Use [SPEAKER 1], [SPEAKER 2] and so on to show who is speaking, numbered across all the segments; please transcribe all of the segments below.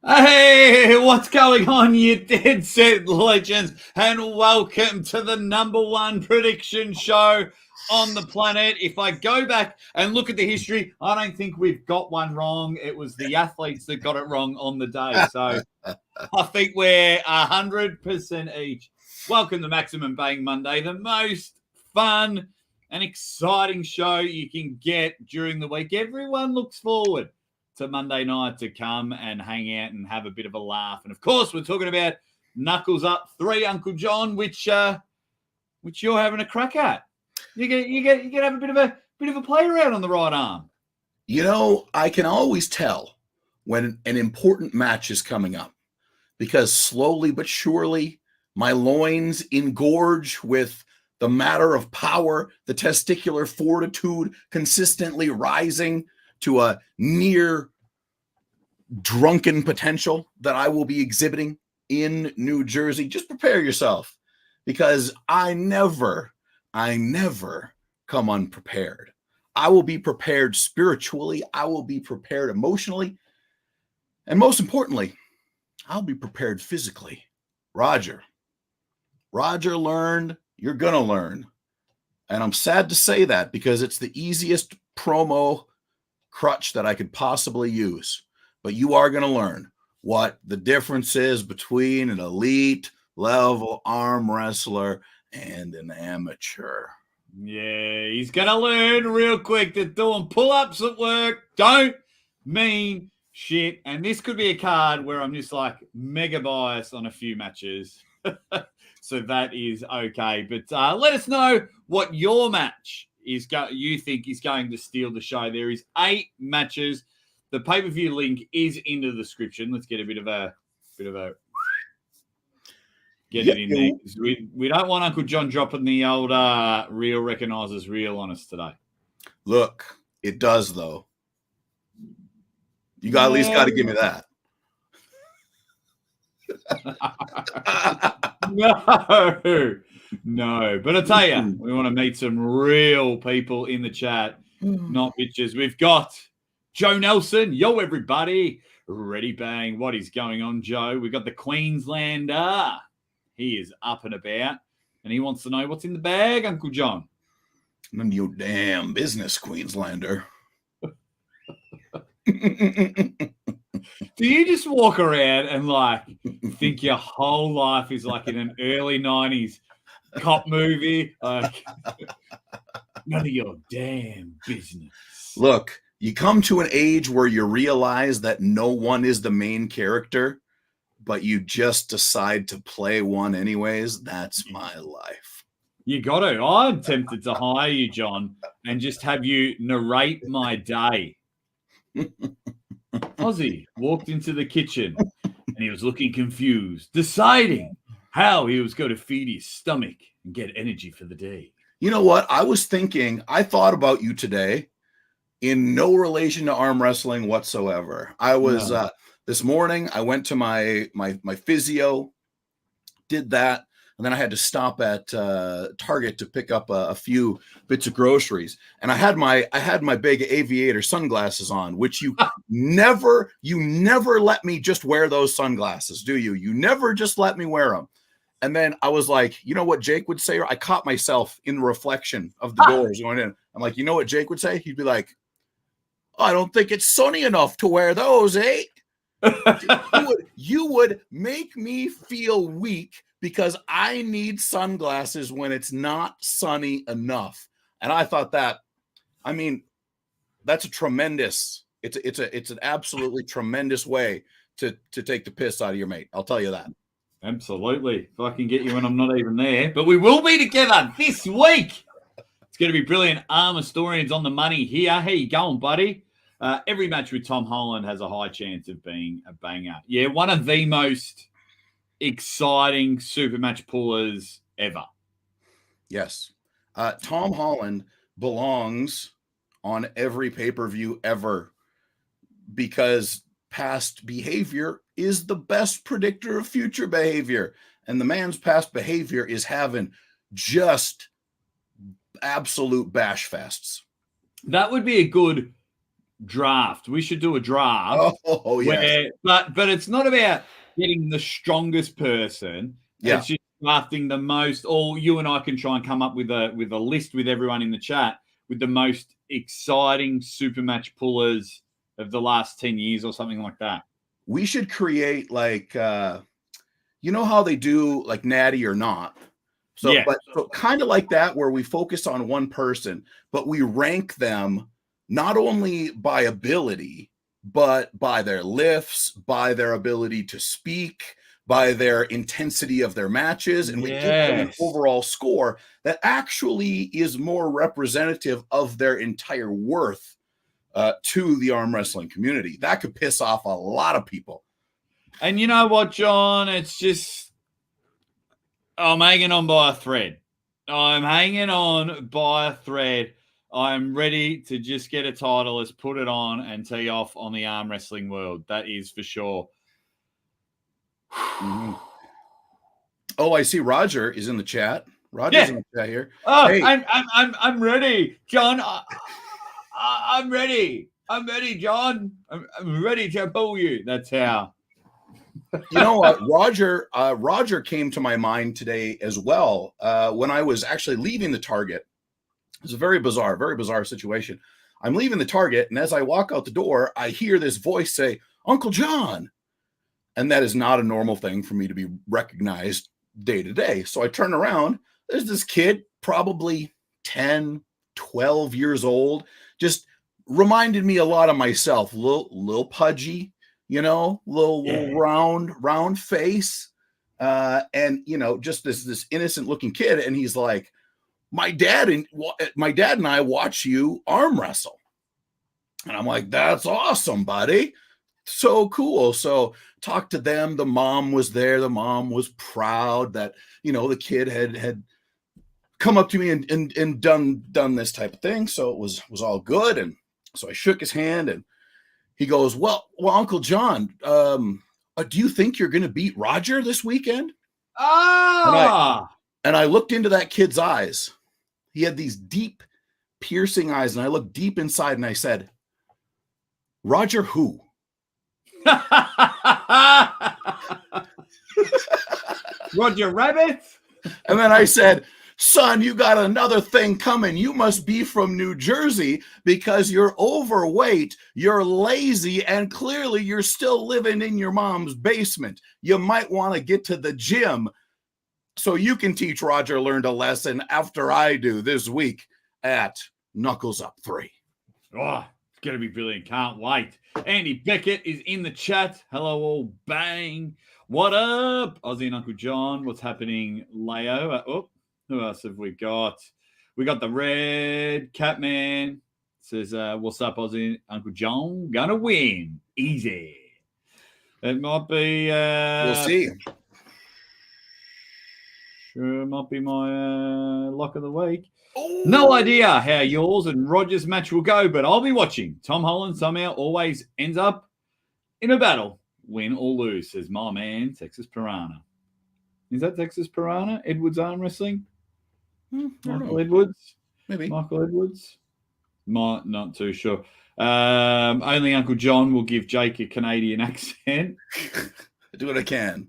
[SPEAKER 1] Hey, what's going on, you dead set legends? And welcome to the #1 prediction show on the planet. If I go back and look at the history, I don't think we've got one wrong. It was the athletes that got it wrong on the day. So I think we're 100% each. Welcome to Maximum Bang Monday, the most fun and exciting show you can get during the week. Everyone looks forward to Monday night to come and hang out and have a bit of a laugh. And of course, we're talking about Knuckles Up 3, Uncle John, which you're having a crack at. You get have a bit of a play around on the right arm.
[SPEAKER 2] You know, I can always tell when an important match is coming up because slowly but surely my loins engorge with the matter of power, the testicular fortitude consistently rising to a near drunken potential that I will be exhibiting in New Jersey. Just prepare yourself because I never come unprepared. I will be prepared spiritually. I will be prepared emotionally. And most importantly, I'll be prepared physically. Roger learned, you're going to learn. And I'm sad to say that because it's the easiest promo crutch that I could possibly use. But you are going to learn what the difference is between an elite level arm wrestler and an amateur.
[SPEAKER 1] Yeah, he's going to learn real quick that doing pull-ups at work don't mean shit. And this could be a card where I'm just like mega biased on a few matches. So that is okay. But let us know what your match you think is going to steal the show. There is 8 matches. The pay-per-view link is in the description. Let's get a bit of a get it in there. We don't want Uncle John dropping the old real recognizes real on us today.
[SPEAKER 2] Look, it does though. You got at least got to give me that.
[SPEAKER 1] No. But I tell you, we want to meet some real people in the chat, not bitches. We've got Joe Nelson. Yo, everybody. Ready bang. What is going on, Joe? We've got the Queenslander. He is up and about, and he wants to know what's in the bag, Uncle John.
[SPEAKER 2] None of your damn business, Queenslander.
[SPEAKER 1] Do you just walk around and like think your whole life is like in an early 90s cop movie? Like, none of your damn business.
[SPEAKER 2] Look, you come to an age where you realize that no one is the main character, but you just decide to play one anyways. That's my life.
[SPEAKER 1] You got to. I'm tempted to hire you, John, and just have you narrate my day. Aussie walked into the kitchen and he was looking confused, deciding how he was going to feed his stomach and get energy for the day.
[SPEAKER 2] You know what? I thought about you today in no relation to arm wrestling whatsoever. I was this morning, I went to my physio, did that, and then I had to stop at Target to pick up a few bits of groceries. And I had my big aviator sunglasses on, which you never let me just wear those sunglasses, do you? You never just let me wear them. And then I was like, you know what Jake would say? I caught myself in the reflection of the doors going in. I'm like, you know what Jake would say? He'd be like, oh, I don't think it's sunny enough to wear those, eh? You would make me feel weak because I need sunglasses when it's not sunny enough. And I thought that's a tremendous, it's an absolutely tremendous way to take the piss out of your mate. I'll tell you that.
[SPEAKER 1] Absolutely. If I can get you when I'm not even there. But we will be together this week. It's going to be brilliant. Arm historians on the money here. How you going, buddy? Every match with Tom Holland has a high chance of being a banger. Yeah, one of the most exciting super match pullers ever.
[SPEAKER 2] Yes. Tom Holland belongs on every pay-per-view ever because past behavior is the best predictor of future behavior. And the man's past behavior is having just absolute bash fests.
[SPEAKER 1] That would be a good draft. We should do a draft.
[SPEAKER 2] Oh yeah.
[SPEAKER 1] But it's not about getting the strongest person.
[SPEAKER 2] Yeah.
[SPEAKER 1] It's just drafting the most. Or you and I can try and come up with a list with everyone in the chat with the most exciting super match pullers of the last 10 years or something like that.
[SPEAKER 2] We should create like you know how they do like Natty or Not. So,
[SPEAKER 1] yeah.
[SPEAKER 2] But so kind of like that, where we focus on one person, but we rank them not only by ability, but by their lifts, by their ability to speak, by their intensity of their matches. And we give them an overall score that actually is more representative of their entire worth to the arm wrestling community. That could piss off a lot of people.
[SPEAKER 1] And you know what, John? It's just, I'm hanging on by a thread. I'm ready to just get a title, let's put it on and tee off on the arm wrestling world. That is for sure.
[SPEAKER 2] Mm-hmm. Oh, I see Roger is in the chat. Roger's in the chat here.
[SPEAKER 1] Oh, hey. I'm ready, John. I'm ready. I'm ready, John. I'm ready to pull you. That's how.
[SPEAKER 2] You know what, Roger came to my mind today as well. When I was actually leaving the Target, it was a very bizarre situation. I'm leaving the Target, and as I walk out the door, I hear this voice say, "Uncle John," and that is not a normal thing for me to be recognized day to day. So I turn around. There's this kid, probably 10, 12 years old, just reminded me a lot of myself. Little pudgy. Little round face. And, just this innocent looking kid. And he's like, my dad and I watch you arm wrestle. And I'm like, that's awesome, buddy. So cool. So talked to them. The mom was there. The mom was proud that, the kid had come up to me and done this type of thing. So it was all good. And so I shook his hand, and he goes, well, Uncle John, do you think you're going to beat Roger this weekend? And I looked into that kid's eyes. He had these deep, piercing eyes, and I looked deep inside, and I said, Roger who?
[SPEAKER 1] Roger Rabbit?
[SPEAKER 2] And then I said, son, you got another thing coming. You must be from New Jersey because you're overweight, you're lazy, and clearly you're still living in your mom's basement. You might want to get to the gym so you can teach Roger Learned a lesson after I do this week at Knuckles Up 3.
[SPEAKER 1] Oh, it's going to be brilliant. Can't wait. Andy Beckett is in the chat. Hello, all. Bang. What up? Aussie and Uncle John. What's happening, Leo? Who else have we got? We got the Red Catman. Says, what's up, Aussie? Uncle John? Gonna win. Easy. It might be...
[SPEAKER 2] we'll see.
[SPEAKER 1] Sure, might be my lock of the week.
[SPEAKER 2] Ooh.
[SPEAKER 1] No idea how yours and Roger's match will go, but I'll be watching. Tom Holland somehow always ends up in a battle, win or lose, says my man, Texas Piranha. Is that Texas Piranha? Edwards Arm Wrestling? Michael Edwards?
[SPEAKER 2] Maybe.
[SPEAKER 1] Michael Edwards? Not too sure. Only Uncle John will give Jake a Canadian accent.
[SPEAKER 2] I do what I can.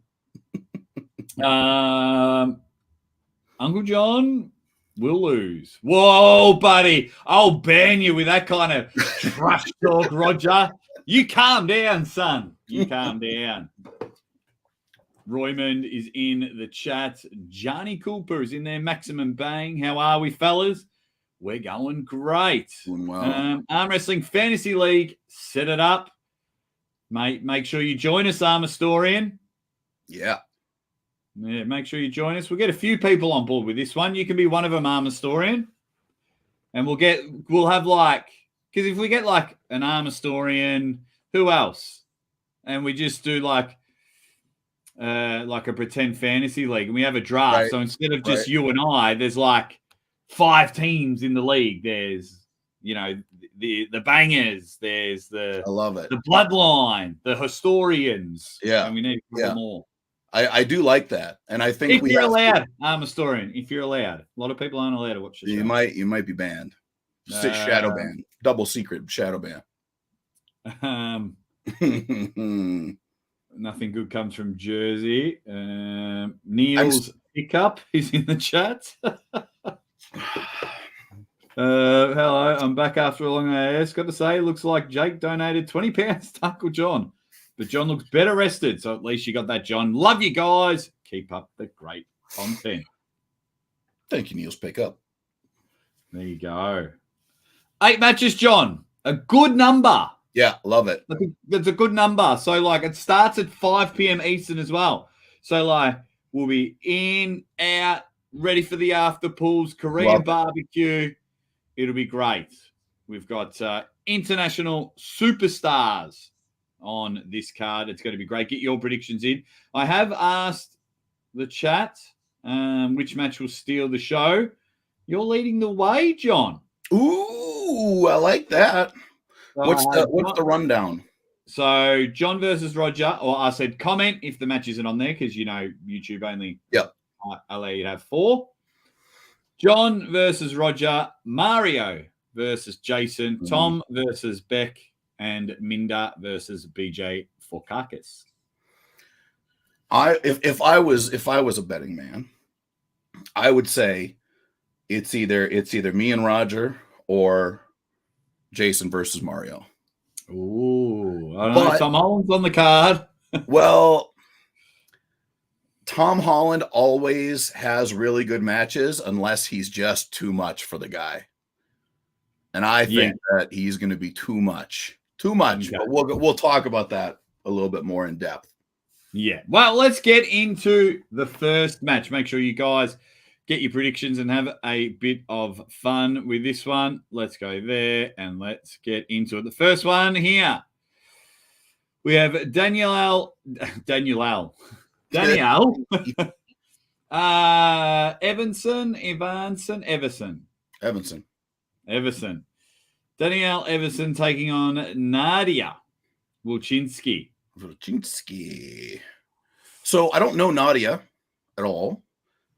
[SPEAKER 1] Uncle John will lose. Whoa, buddy. I'll ban you with that kind of trash talk, Roger. You calm down, son. You calm down. Roymond is in the chat. Johnny Cooper is in there. Maximum Bang. How are we, fellas? We're going great.
[SPEAKER 2] Doing well.
[SPEAKER 1] Arm Wrestling Fantasy League. Set it up. Mate, make sure you join us, Arm Historian.
[SPEAKER 2] Yeah.
[SPEAKER 1] Yeah, make sure you join us. We'll get a few people on board with this one. You can be one of them, Arm Historian. And we'll have like, because if we get like an Arm Historian, who else? And we just do like a pretend fantasy league, and we have a draft. Right. So instead of just you and I, there's like 5 teams in the league. There's the bangers. There's
[SPEAKER 2] I love it.
[SPEAKER 1] the bloodline, the historians.
[SPEAKER 2] Yeah.
[SPEAKER 1] And we need a couple more.
[SPEAKER 2] I do like that. And I think
[SPEAKER 1] if you're allowed, I'm a historian. If you're allowed. A lot of people aren't allowed to watch the show.
[SPEAKER 2] You might be banned. Shadow ban. Double secret shadow ban.
[SPEAKER 1] Nothing good comes from Jersey. Neil's pickup is in the chat. Hello, I'm back after a long AS. Got to say, looks like Jake donated £20 to Uncle John. But John looks better rested, so at least you got that, John. Love you guys. Keep up the great content.
[SPEAKER 2] Thank you, Neil's pickup.
[SPEAKER 1] There you go. 8 matches, John. A good number.
[SPEAKER 2] Yeah, love it.
[SPEAKER 1] That's a good number. So, like, it starts at 5 p.m. Eastern as well. So, like, we'll be in, out, ready for the after pools, Korean barbecue. It'll be great. We've got international superstars on this card. It's going to be great. Get your predictions in. I have asked the chat which match will steal the show. You're leading the way, John.
[SPEAKER 2] Ooh, I like that. What's the rundown?
[SPEAKER 1] So John versus Roger, or I said comment if the match isn't on there because, YouTube only allow you to have 4. John versus Roger, Mario versus Jason, Tom versus Beck, and Minda versus BJ Forkakis.
[SPEAKER 2] If I was a betting man, I would say it's either me and Roger or Jason versus Mario.
[SPEAKER 1] Ooh, I don't know. Tom Holland's on the card.
[SPEAKER 2] Well, Tom Holland always has really good matches unless he's just too much for the guy. And I think that he's going to be too much. Okay. But we'll talk about that a little bit more in depth.
[SPEAKER 1] Yeah. Well, let's get into the first match. Make sure you guys get your predictions and have a bit of fun with this one. Let's go there and let's get into it. The first one here. We have Danielle. Everson. Danielle Everson taking on Nadia Wilczynski.
[SPEAKER 2] So I don't know Nadia at all.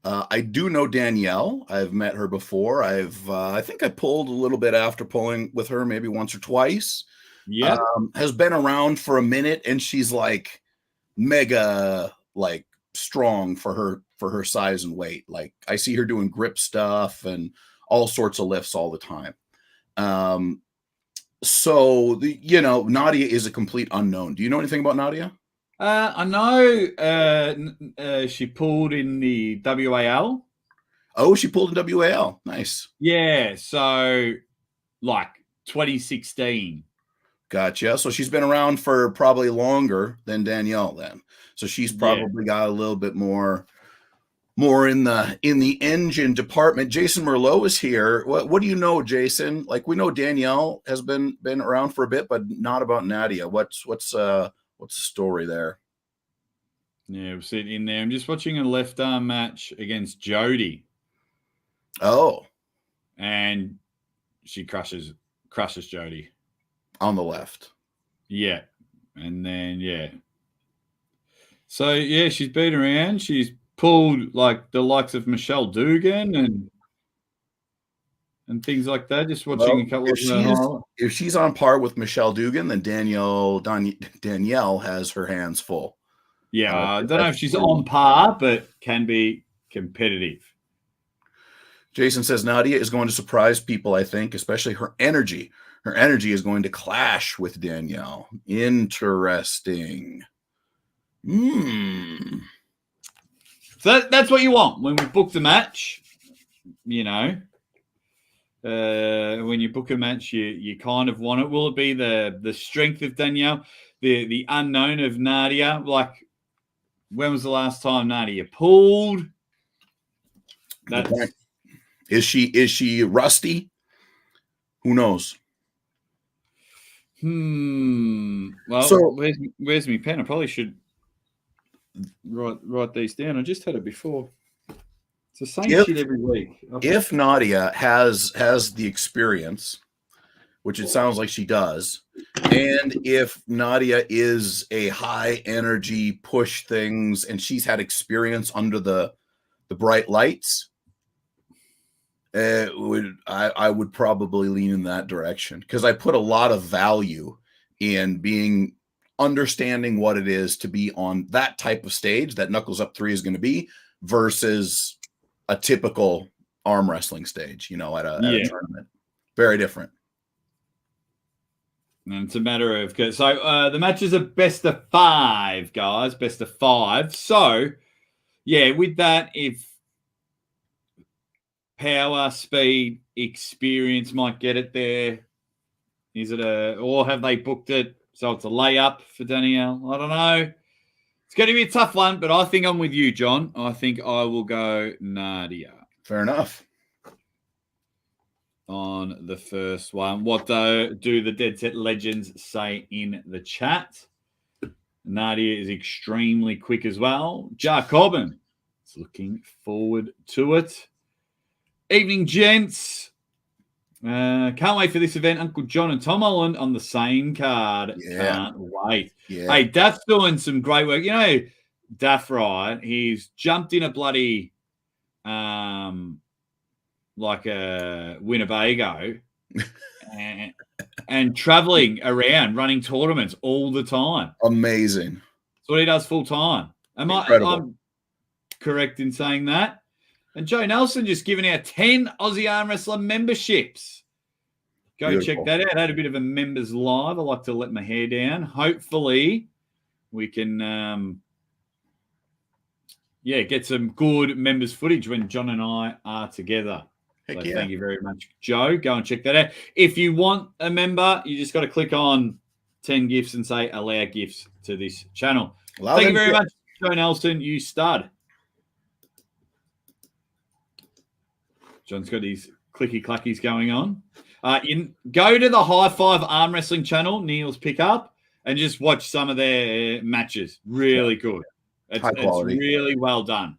[SPEAKER 2] I do know Danielle. I've met her before. I think I pulled a little bit after pulling with her, maybe once or twice.
[SPEAKER 1] Yeah.
[SPEAKER 2] Has been around for a minute, and she's like mega strong for her size and weight. Like I see her doing grip stuff and all sorts of lifts all the time. So Nadia is a complete unknown. Do you know anything about Nadia?
[SPEAKER 1] I know she pulled in the WAL.
[SPEAKER 2] Oh, she pulled in WAL. Nice.
[SPEAKER 1] Yeah, so like 2016.
[SPEAKER 2] Gotcha. So she's been around for probably longer than Danielle then. So she's probably got a little bit more in the engine department. Jason Merlot is here. What do you know, Jason? Like we know Danielle has been around for a bit, but not about Nadia. What's the story there?
[SPEAKER 1] Yeah, we'll sit in there. I'm just watching a left arm match against Jody.
[SPEAKER 2] Oh.
[SPEAKER 1] And she crushes Jody.
[SPEAKER 2] On the left.
[SPEAKER 1] Yeah. And then, So, she's been around. She's pulled like the likes of Michelle Dugan and things like that. Just watching a couple of
[SPEAKER 2] if she's on par with Michelle Dugan, then Danielle has her hands full.
[SPEAKER 1] Yeah, I don't know if she's on par, but can be competitive.
[SPEAKER 2] Jason says Nadia is going to surprise people, I think, especially her energy. Her energy is going to clash with Danielle. Interesting.
[SPEAKER 1] So that's what you want when we book the match. When you book a match, you kind of want it. Will it be the strength of Danielle, the unknown of Nadia? Like, when was the last time Nadia pulled?
[SPEAKER 2] Is she rusty? Who knows?
[SPEAKER 1] Well, so, where's my pen? I probably should write these down. I just had it before. It's the same shit every week.
[SPEAKER 2] If Nadia has the experience which it sounds like she does, and if Nadia is a high energy, push things, and she's had experience under the bright lights, I would probably lean in that direction, because I put a lot of value in understanding what it is to be on that type of stage that Knuckles Up 3 is going to be versus a typical arm wrestling stage, at a tournament. Very different.
[SPEAKER 1] And it's a matter of, so the matches are best of 5, guys, best of 5. So, yeah, with that, if power, speed, experience might get it there, is it or have they booked it so it's a layup for Danielle? I don't know. It's going to be a tough one, but I think I'm with you, John. I think I will go Nadia.
[SPEAKER 2] Fair enough.
[SPEAKER 1] On the first one. What do the Dead Set Legends say in the chat? Nadia is extremely quick as well. Jacobin is looking forward to it. Evening, gents. Can't wait for this event. Uncle John and Tom Holland on the same card.
[SPEAKER 2] Yeah.
[SPEAKER 1] Can't wait.
[SPEAKER 2] Yeah.
[SPEAKER 1] Hey, Daff's doing some great work. Daff, right? He's jumped in a bloody like a Winnebago and traveling around running tournaments all the time.
[SPEAKER 2] Amazing.
[SPEAKER 1] That's what he does full time. I'm correct in saying that? And Joe Nelson just giving out 10 Aussie Arm Wrestler memberships. Go Beautiful. Check that out. I had a bit of a members live. I like to let my hair down. Hopefully we can get some good members footage when John and I are together. So thank you very much, Joe. Go and check that out. If you want a member, you just got to click on 10 gifts and say allow gifts to this channel. Thank you very much, Joe Nelson. You stud. John's got his clicky clackies going on. You go to the High Five Arm Wrestling channel, Neil's Pickup, and just watch some of their matches. Really good. It's really well done.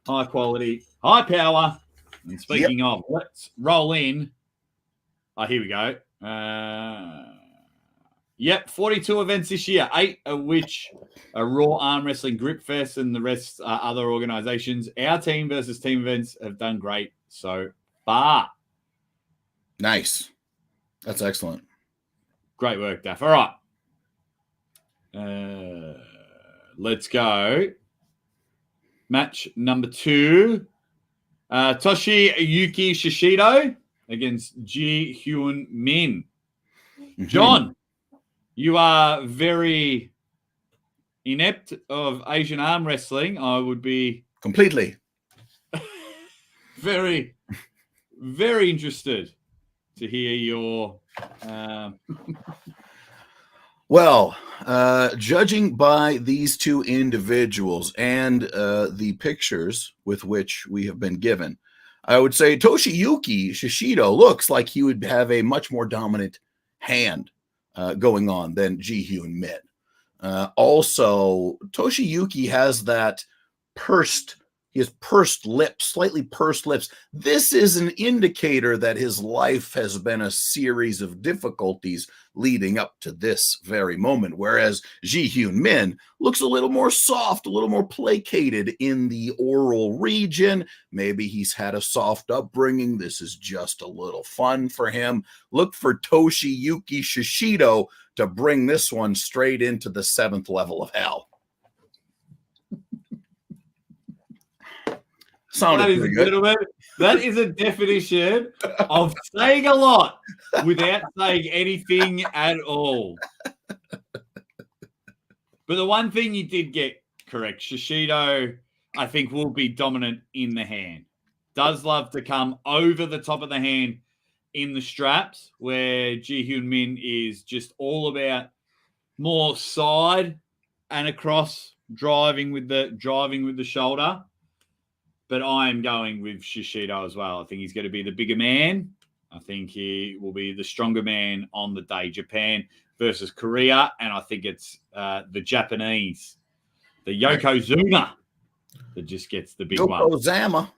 [SPEAKER 1] High quality, high power. And speaking of, let's roll in. Oh, here we go. 42 events this year, 8 of which are Raw Arm Wrestling Grip Fest, and the rest are other organizations. Our team versus team events have done great so far.
[SPEAKER 2] Nice. That's excellent.
[SPEAKER 1] Great work, Daff. All right. Let's go. Match number 2. Toshiyuki Shishido against Ji Hyun Min. Mm-hmm. John, you are very inept of Asian arm wrestling. I would be
[SPEAKER 2] completely
[SPEAKER 1] very, very interested to hear your
[SPEAKER 2] Well, judging by these two individuals and the pictures with which we have been given, I would say Toshiyuki Shishido looks like he would have a much more dominant hand going on than Ji Hyun Min. Also, Toshiyuki has that pursed lips, slightly pursed lips. This is an indicator that his life has been a series of difficulties leading up to this very moment, whereas Ji Hyun Min looks a little more soft, a little more placated in the oral region. Maybe he's had a soft upbringing. This is just a little fun for him. Look for Toshiyuki Shishido to bring this one straight into the 7th level of hell. Sounded pretty good.
[SPEAKER 1] That is a definition of saying a lot without saying anything at all. But the one thing you did get correct, Shishido, I think, will be dominant in the hand. Does love to come over the top of the hand in the straps, where Ji Hyun Min is just all about more side and across, driving with the shoulder. But I am going with Shishido as well. I think he's going to be the bigger man. I think he will be the stronger man on the day. Japan versus Korea. And I think it's the Japanese, the Yokozuna, that just gets the big one.
[SPEAKER 2] Yokozama.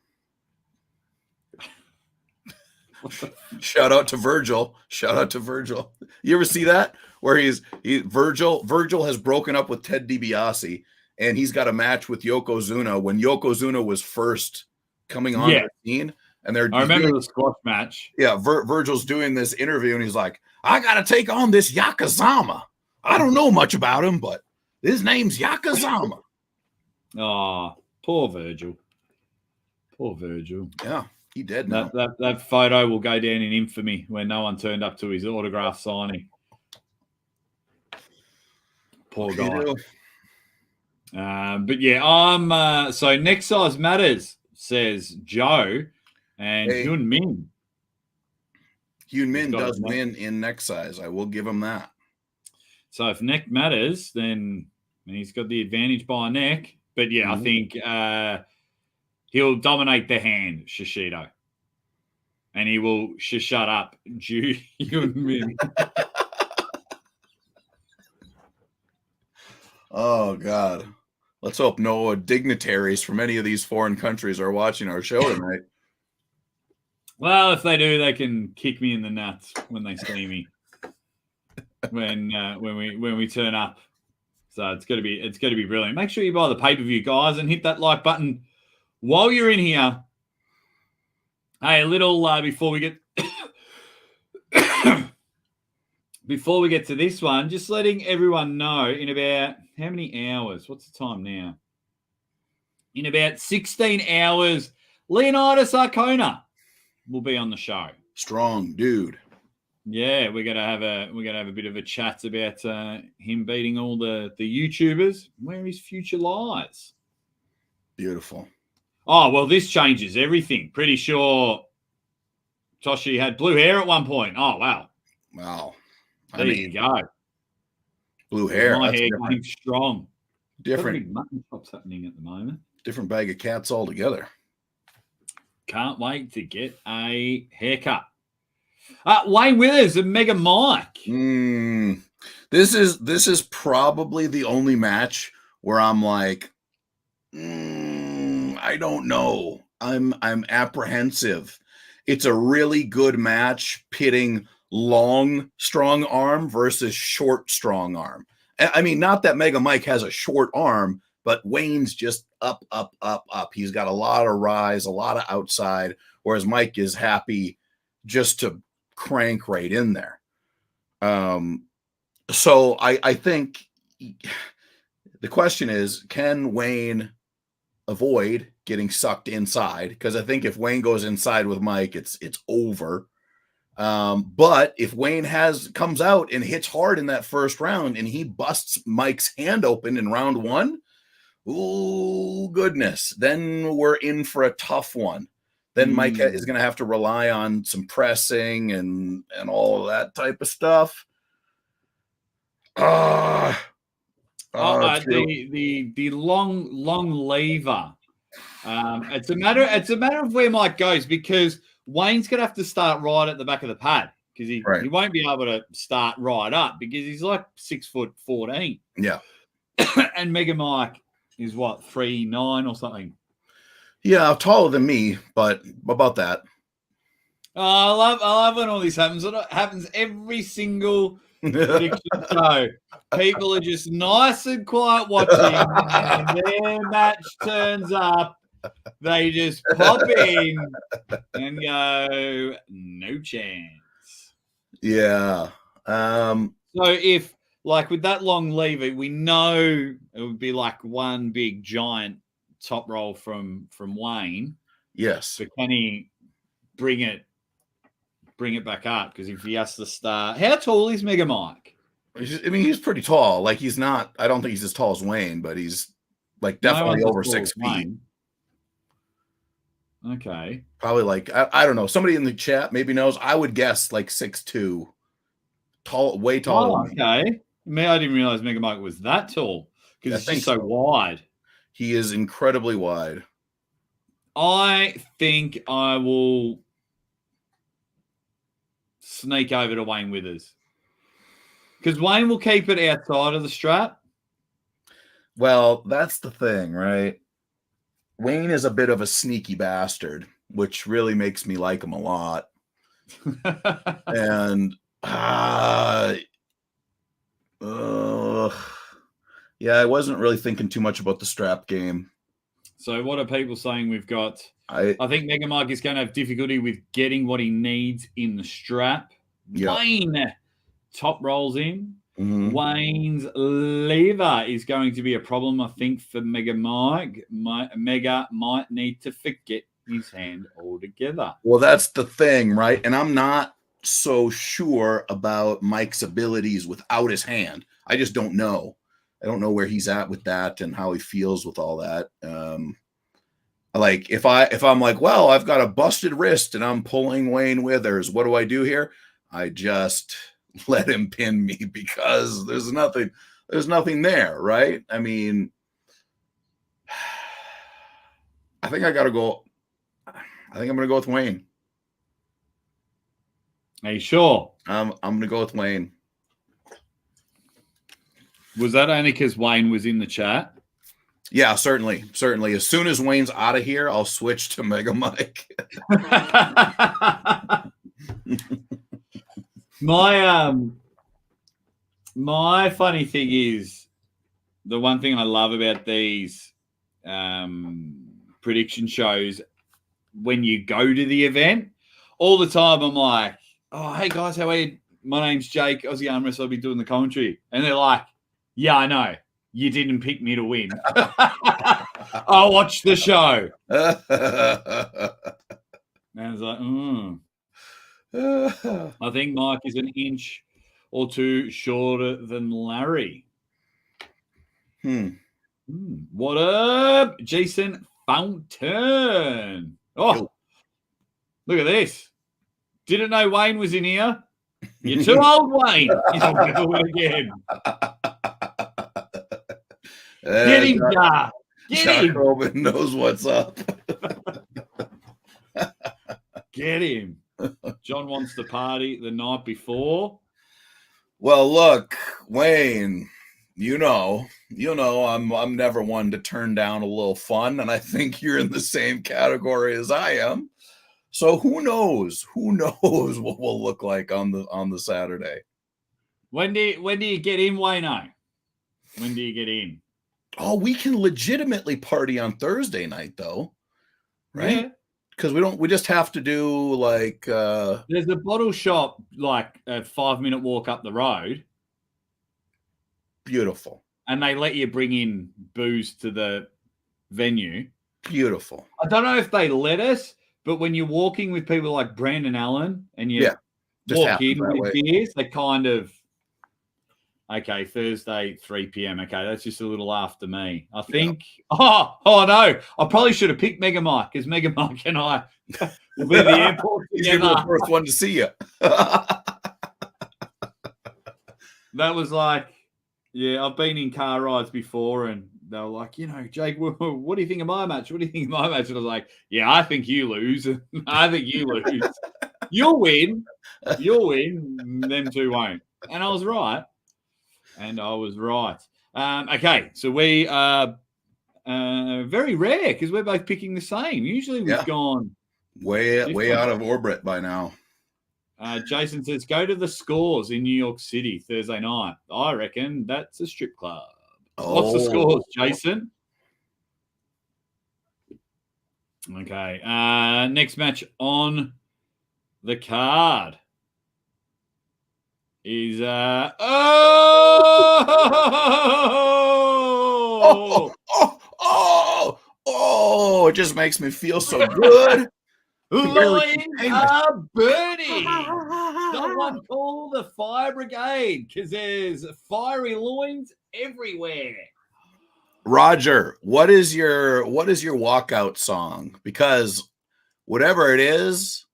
[SPEAKER 2] Shout out to Virgil. Shout out to Virgil. You ever see that? Where Virgil has broken up with Ted DiBiase, and he's got a match with Yokozuna when Yokozuna was first coming on the scene. And
[SPEAKER 1] I remember the squash match.
[SPEAKER 2] Yeah, Virgil's doing this interview, and he's like, I got to take on this Yakazama. I don't know much about him, but his name's Yakazama.
[SPEAKER 1] Oh, poor Virgil. Poor Virgil.
[SPEAKER 2] Yeah, he dead now.
[SPEAKER 1] That photo will go down in infamy when no one turned up to his autograph signing. Poor guy. But yeah, I'm so next size matters, says Joe, and Hyun Min.
[SPEAKER 2] Hyun Min does win in neck size. I will give him that.
[SPEAKER 1] So if neck matters, then he's got the advantage by neck. But yeah, I think he'll dominate the hand, Shishido. And he will shut up Hyun Min.
[SPEAKER 2] Oh, God. Let's hope no dignitaries from any of these foreign countries are watching our show tonight.
[SPEAKER 1] Well, if they do, they can kick me in the nuts when they see me. when we turn up. So it's gonna be brilliant. Make sure you buy the pay-per-view, guys, and hit that like button while you're in here. Hey, a little before we get before we get to this one, just letting everyone know in about how many hours? What's the time now? In about 16 hours, Leonidas Arcona will be on the show.
[SPEAKER 2] Strong dude.
[SPEAKER 1] Yeah, we're gonna have a bit of a chat about him beating all the YouTubers, where his future lies.
[SPEAKER 2] Beautiful.
[SPEAKER 1] Oh well, this changes everything. Pretty sure Toshi had blue hair at one point. Oh wow.
[SPEAKER 2] Wow.
[SPEAKER 1] There you go.
[SPEAKER 2] Blue hair.
[SPEAKER 1] My hair going strong.
[SPEAKER 2] Different
[SPEAKER 1] mutton chops happening at the moment.
[SPEAKER 2] Different bag of cats altogether.
[SPEAKER 1] Can't wait to get a haircut. Wayne Withers and Mega Mike.
[SPEAKER 2] This is probably the only match where I'm like, I don't know. I'm apprehensive. It's a really good match pitting long, strong arm versus short, strong arm. I mean, not that Mega Mike has a short arm, but Wayne's just up, up, up, up. He's got a lot of rise, a lot of outside, whereas Mike is happy just to crank right in there. So I think the question is, can Wayne avoid getting sucked inside? Because I think if Wayne goes inside with Mike, it's over. But if Wayne comes out and hits hard in that first round and he busts Mike's hand open in round one, oh goodness, then we're in for a tough one. Then Mike is going to have to rely on some pressing and all of that type of stuff. The
[SPEAKER 1] long lever. It's a matter of where Mike goes, because Wayne's going to have to start right at the back of the pad, because he won't be able to start right up because he's like 6'14".
[SPEAKER 2] Yeah.
[SPEAKER 1] And Mega Mike is what, 3'9" or something.
[SPEAKER 2] Yeah, taller than me, but about that.
[SPEAKER 1] Oh, I love when all this happens. It happens every single prediction show. People are just nice and quiet watching, and their match turns up. They just pop in and go, no chance.
[SPEAKER 2] Yeah.
[SPEAKER 1] So if, like, with that long lever, we know it would be like one big giant top roll from Wayne.
[SPEAKER 2] Yes.
[SPEAKER 1] But can he bring it back up? Because if he has to start, how tall is Mega Mike?
[SPEAKER 2] He's pretty tall. Like, he's not, I don't think he's as tall as Wayne, but he's like definitely over 6 feet.
[SPEAKER 1] Okay.
[SPEAKER 2] Probably like, I don't know. Somebody in the chat maybe knows. I would guess like 6'2". Tall, way taller.
[SPEAKER 1] Okay. I didn't realize Mega Mike was that tall, because it's just so wide.
[SPEAKER 2] He is incredibly wide.
[SPEAKER 1] I think I will sneak over to Wayne Withers, because Wayne will keep it outside of the strap.
[SPEAKER 2] Well, that's the thing, right? Wayne is a bit of a sneaky bastard, which really makes me like him a lot. And yeah, I wasn't really thinking too much about the strap game.
[SPEAKER 1] So what are people saying we've got?
[SPEAKER 2] I
[SPEAKER 1] think Mega Mike is going to have difficulty with getting what he needs in the strap.
[SPEAKER 2] Yeah.
[SPEAKER 1] Wayne top rolls in.
[SPEAKER 2] Mhm.
[SPEAKER 1] Wayne's lever is going to be a problem, I think, for Mega Mike. Mega might need to forget his hand altogether.
[SPEAKER 2] Well, that's the thing, right? And I'm not so sure about Mike's abilities without his hand. I just don't know. I don't know where he's at with that and how he feels with all that. Like if I'm like, well, I've got a busted wrist and I'm pulling Wayne Withers, what do I do here? I just let him pin me because there's nothing there, right? I mean, I think I'm going to go with Wayne.
[SPEAKER 1] Are you sure?
[SPEAKER 2] I'm going to go with Wayne.
[SPEAKER 1] Was that only because Wayne was in the chat?
[SPEAKER 2] Yeah, certainly. As soon as Wayne's out of here, I'll switch to Mega Mike.
[SPEAKER 1] My funny thing is, the one thing I love about these prediction shows, when you go to the event, all the time I'm like, oh, hey guys, how are you? My name's Jake, Aussie ArmWrestler, I'll be doing the commentary. And they're like, yeah, I know. You didn't pick me to win. I'll watch the show. And I was like, I think Mike is an inch or two shorter than Larry. What up, Jason Fountain? Oh, look at this. Didn't know Wayne was in here. You're too old, Wayne. He's going to win again. Get him, Jar. Get him.
[SPEAKER 2] Robin knows what's up.
[SPEAKER 1] Get him. John wants to party the night before.
[SPEAKER 2] Well, look, Wayne, you know, I'm never one to turn down a little fun, and I think you're in the same category as I am. So who knows? Who knows what we'll look like on the Saturday?
[SPEAKER 1] When do you get in, Wayno? When do you get in?
[SPEAKER 2] Oh, we can legitimately party on Thursday night, though, right?
[SPEAKER 1] Yeah.
[SPEAKER 2] Because we just have to do like
[SPEAKER 1] there's a bottle shop like a 5-minute walk up the road.
[SPEAKER 2] Beautiful.
[SPEAKER 1] And they let you bring in booze to the venue.
[SPEAKER 2] Beautiful.
[SPEAKER 1] I don't know if they let us, but when you're walking with people like Brandon Allen and you walk in with beers, they kind of, okay, Thursday, 3 p.m. Okay, that's just a little after me. I think, oh no, I probably should have picked Mega Mike because Mega Mike and I will be at the airport together.
[SPEAKER 2] He's the first one to see you.
[SPEAKER 1] That was like, yeah, I've been in car rides before and they were like, Jake, what do you think of my match? What do you think of my match? And I was like, yeah, I think you lose. I think you lose. You'll win. Them two won't. And I was right. Okay, so we are very rare because we're both picking the same. Usually we've gone
[SPEAKER 2] way out of orbit by now.
[SPEAKER 1] Jason says, go to the Scores in New York City Thursday night. I reckon that's a strip club. What's the Scores, Jason? Okay. Next match on the card is
[SPEAKER 2] it just makes me feel so good.
[SPEAKER 1] Loins are burning. Someone call the fire brigade because there's fiery loins everywhere.
[SPEAKER 2] Roger, what is your walkout song? Because whatever it is,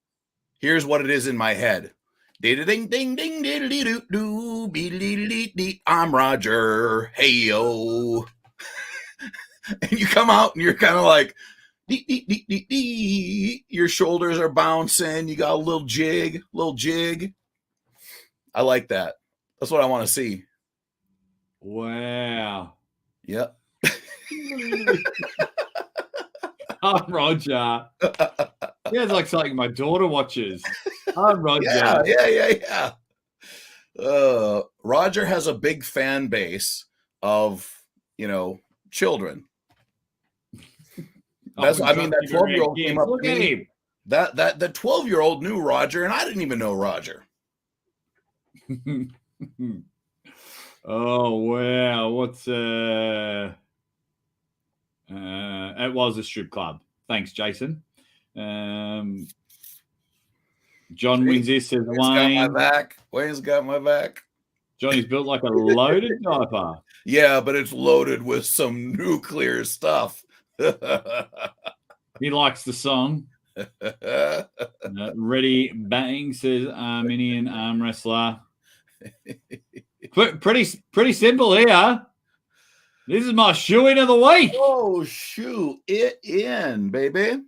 [SPEAKER 2] here's what it is in my head. Ding ding ding ding doo doo doo. I'm Roger. Hey yo. And you come out and you're kind of like your shoulders are bouncing. You got a little jig. I like that. That's what I want to see.
[SPEAKER 1] Wow.
[SPEAKER 2] Yep.
[SPEAKER 1] I'm Roger. Yeah, it's like something my daughter watches. Roger.
[SPEAKER 2] Yeah. Roger has a big fan base of, children. That 12-year-old came up to me. That 12-year-old knew Roger, and I didn't even know Roger.
[SPEAKER 1] Oh wow! What's it was a strip club. Thanks, Jason. John wins this. Says
[SPEAKER 2] Wayne's got my back. Wayne's got my back.
[SPEAKER 1] Johnny's built like a loaded diaper.
[SPEAKER 2] Yeah, but it's loaded with some nuclear stuff.
[SPEAKER 1] He likes the song. Ready Bang says Arminian arm wrestler. Pretty simple here. This is my shoe-in of the week.
[SPEAKER 2] Oh, shoe it in, baby.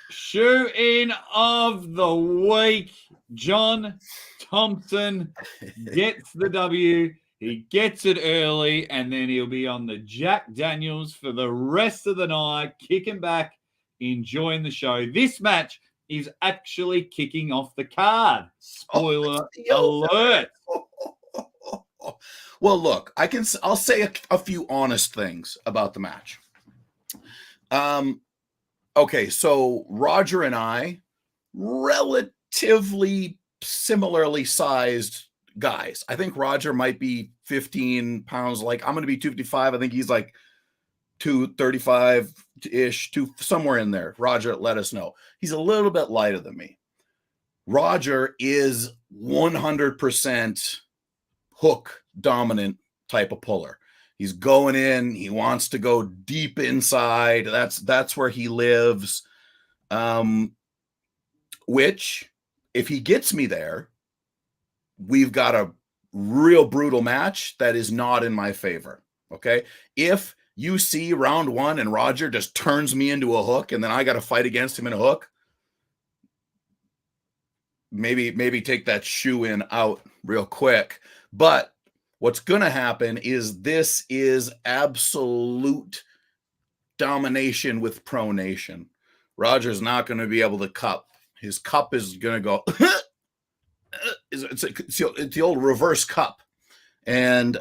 [SPEAKER 1] Shoe-in of the week. John Thompson gets the W. He gets it early, and then he'll be on the Jack Daniels for the rest of the night, kicking back, enjoying the show. This match is actually kicking off the card. Spoiler alert.
[SPEAKER 2] Well, look, I'll say a few honest things about the match. Okay, so Roger and I, relatively similarly sized guys. I think Roger might be 15 pounds. Like, I'm going to be 255. I think he's like 235-ish, somewhere in there. Roger, let us know. He's a little bit lighter than me. Roger is 100% hook dominant type of puller. He's going in. He wants to go deep inside. That's where he lives. Which, if he gets me there, we've got a real brutal match that is not in my favor. Okay. If you see round one and Roger just turns me into a hook and then I got to fight against him in a hook, maybe take that shoe in out real quick. But what's going to happen is this is absolute domination with pronation. Roger's not going to be able to cup. His cup is going to go. It's the old reverse cup. And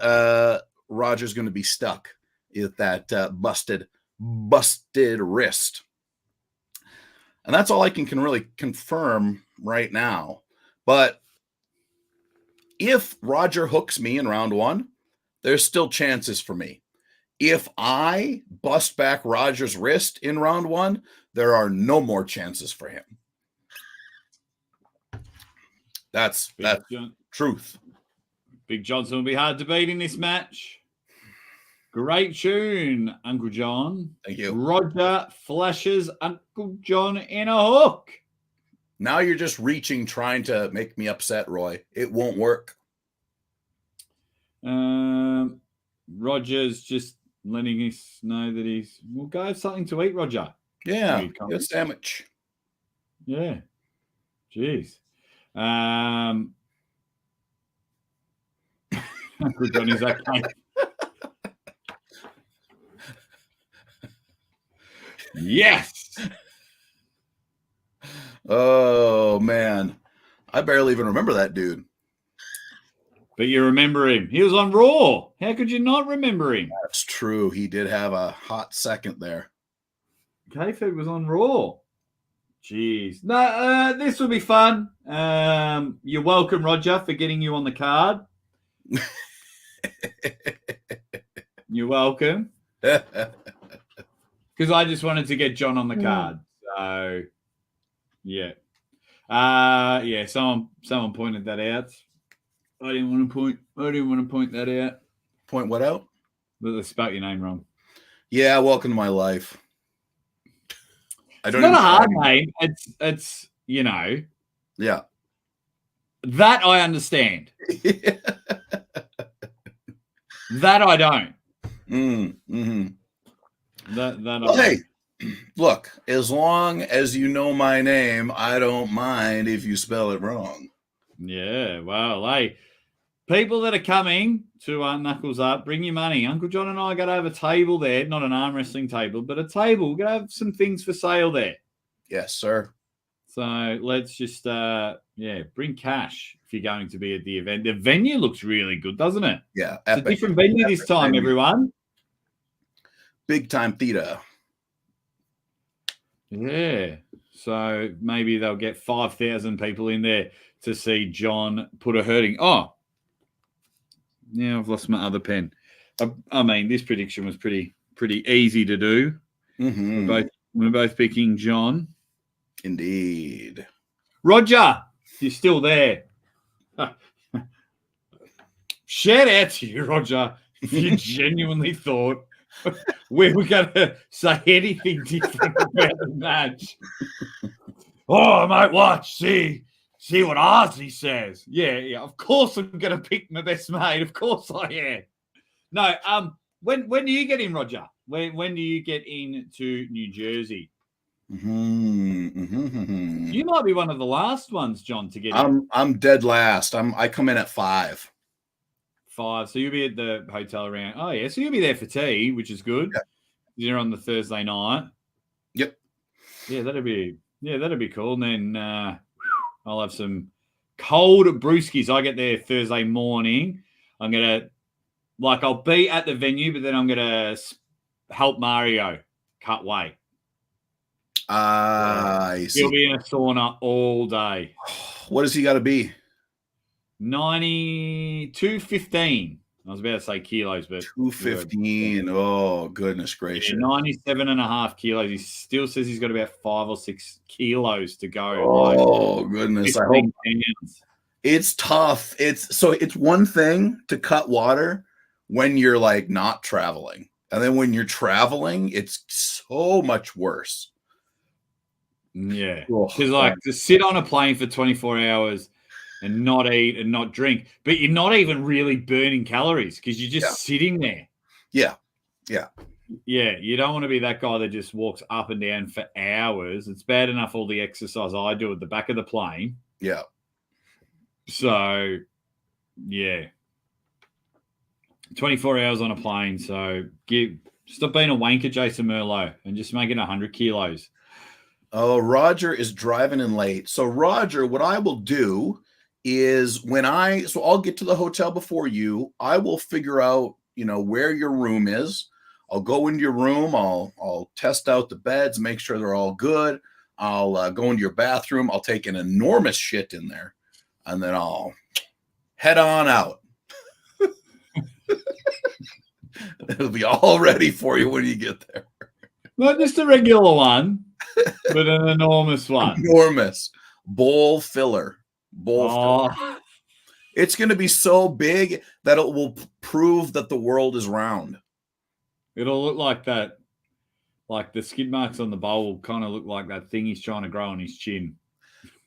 [SPEAKER 2] Roger's going to be stuck with that busted wrist. And that's all I can really confirm right now. But if Roger hooks me in round one, there's still chances for me. If I bust back Roger's wrist in round one, there are no more chances for him. That's truth.
[SPEAKER 1] Big Johnson will be hard to beat in this match. Great tune, Uncle John.
[SPEAKER 2] Thank you.
[SPEAKER 1] Roger flashes Uncle John in a hook.
[SPEAKER 2] Now you're just reaching, trying to make me upset, Roy. It won't work.
[SPEAKER 1] Roger's just letting us know that we'll go have something to eat, Roger.
[SPEAKER 2] Yeah, good sandwich.
[SPEAKER 1] Yeah. Jeez. Uncle John is okay. Yes.
[SPEAKER 2] Oh, man. I barely even remember that dude.
[SPEAKER 1] But you remember him. He was on Raw. How could you not remember him?
[SPEAKER 2] That's true. He did have a hot second there.
[SPEAKER 1] Kayfabe was on Raw. Jeez. No, this will be fun. You're welcome, Roger, for getting you on the card. You're welcome. Because I just wanted to get John on the card. So, yeah. Someone pointed that out. I didn't want to point that out.
[SPEAKER 2] Point what out?
[SPEAKER 1] That they spelled your name wrong.
[SPEAKER 2] Yeah, welcome to my life.
[SPEAKER 1] It's not a hard name. It's
[SPEAKER 2] Yeah.
[SPEAKER 1] That I understand. That I don't.
[SPEAKER 2] Mm-hmm.
[SPEAKER 1] Hey,
[SPEAKER 2] look, as long as you know my name, I don't mind if you spell it wrong.
[SPEAKER 1] Yeah, well, hey, people that are coming to Knuckles Up, bring your money. Uncle John and I got to have a table there, not an arm wrestling table, but a table. We're going to have some things for sale there.
[SPEAKER 2] Yes, sir.
[SPEAKER 1] So let's just Yeah, bring cash if you're going to be at the event. The venue looks really good, doesn't it?
[SPEAKER 2] Yeah,
[SPEAKER 1] It's a different venue this time,
[SPEAKER 2] venue.
[SPEAKER 1] everyone.
[SPEAKER 2] Big time theater.
[SPEAKER 1] Yeah. So maybe they'll get 5,000 people in there to see Jon put a hurting. Oh, yeah, I've lost my other pen. I mean, this prediction was pretty easy to do.
[SPEAKER 2] Mm-hmm.
[SPEAKER 1] We're both picking Jon.
[SPEAKER 2] Indeed.
[SPEAKER 1] Roger, you're still there. Shout out to you, Roger, if you genuinely thought we were going to say anything different about the match. Oh, mate, watch, see what Aussie says. Yeah, of course I'm going to pick my best mate. Of course I am. No, when do you get in, Roger? When do you get into New Jersey?
[SPEAKER 2] Mm-hmm. Mm-hmm.
[SPEAKER 1] You might be one of the last ones, Jon, to get in.
[SPEAKER 2] I'm dead last. I come in at 5.
[SPEAKER 1] 5. So you'll be at the hotel around. Oh yeah, so you'll be there for tea, which is good.
[SPEAKER 2] Yeah.
[SPEAKER 1] You're on the Thursday night.
[SPEAKER 2] Yep.
[SPEAKER 1] Yeah, that'd be cool. And then I'll have some cold brewskis. I get there Thursday morning. I'll be at the venue, but then I'm gonna help Mario cut weight.
[SPEAKER 2] I see.
[SPEAKER 1] He'll be in a sauna all day.
[SPEAKER 2] What does he got to be?
[SPEAKER 1] 215. I was about to say kilos, but
[SPEAKER 2] 215. Oh, goodness gracious.
[SPEAKER 1] 97.5 kilos. He still says he's got about 5 or 6 kilos to go.
[SPEAKER 2] Oh, goodness. I hope it's tough. It's one thing to cut water when you're like not traveling. And then when you're traveling, it's so much worse.
[SPEAKER 1] Yeah. Because like to sit on a plane for 24 hours and not eat and not drink, but you're not even really burning calories because you're just sitting there.
[SPEAKER 2] Yeah. Yeah.
[SPEAKER 1] Yeah. You don't want to be that guy that just walks up and down for hours. It's bad enough all the exercise I do at the back of the plane.
[SPEAKER 2] Yeah.
[SPEAKER 1] So, yeah. 24 hours on a plane. So stop being a wanker, Jason Merlot, and just making 100 kilos.
[SPEAKER 2] Oh, Roger is driving in late. So, Roger, what I will do is I'll get to the hotel before you. I will figure out, where your room is. I'll go into your room. I'll test out the beds, make sure they're all good. I'll go into your bathroom. I'll take an enormous shit in there, and then I'll head on out. It'll be all ready for you when you get there.
[SPEAKER 1] Not just a regular one, but an enormous one.
[SPEAKER 2] Enormous bowl filler. Filler. It's going to be so big that it will prove that the world is round.
[SPEAKER 1] It'll look like that. Like the skid marks on the bowl will kind of look like that thing he's trying to grow on his chin.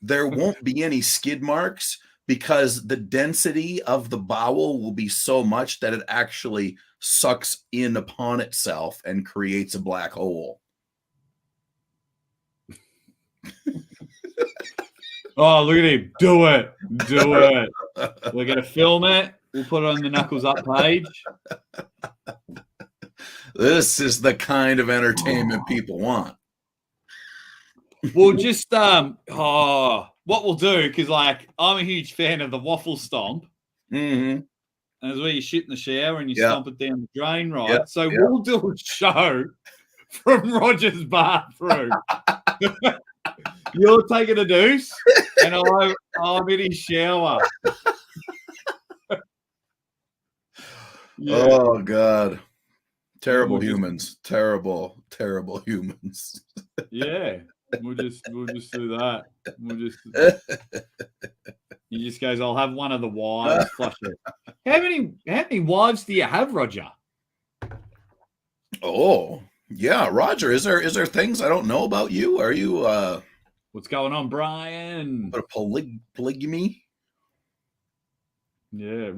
[SPEAKER 2] There won't be any skid marks because the density of the bowel will be so much that it actually sucks in upon itself and creates a black hole.
[SPEAKER 1] Oh, look at him. Do it. We're going to film it. We'll put it on the Knuckles Up page.
[SPEAKER 2] This is the kind of entertainment people want.
[SPEAKER 1] We'll just, what we'll do, because, I'm a huge fan of the waffle stomp.
[SPEAKER 2] Mm-hmm.
[SPEAKER 1] And it's where you shit in the shower and you stomp it down the drain, right?
[SPEAKER 2] Yep.
[SPEAKER 1] So we'll do a show from Roger's bathroom. You're taking a deuce, and I'm in his shower.
[SPEAKER 2] Yeah. Oh God, terrible humans, terrible humans.
[SPEAKER 1] Yeah, we'll just do that. He just goes, "I'll have one of the wives flush it." How many wives do you have, Roger?
[SPEAKER 2] Oh yeah, Roger. Is there things I don't know about you? Are you
[SPEAKER 1] What's going on, Brian?
[SPEAKER 2] What a polygamy?
[SPEAKER 1] Yeah,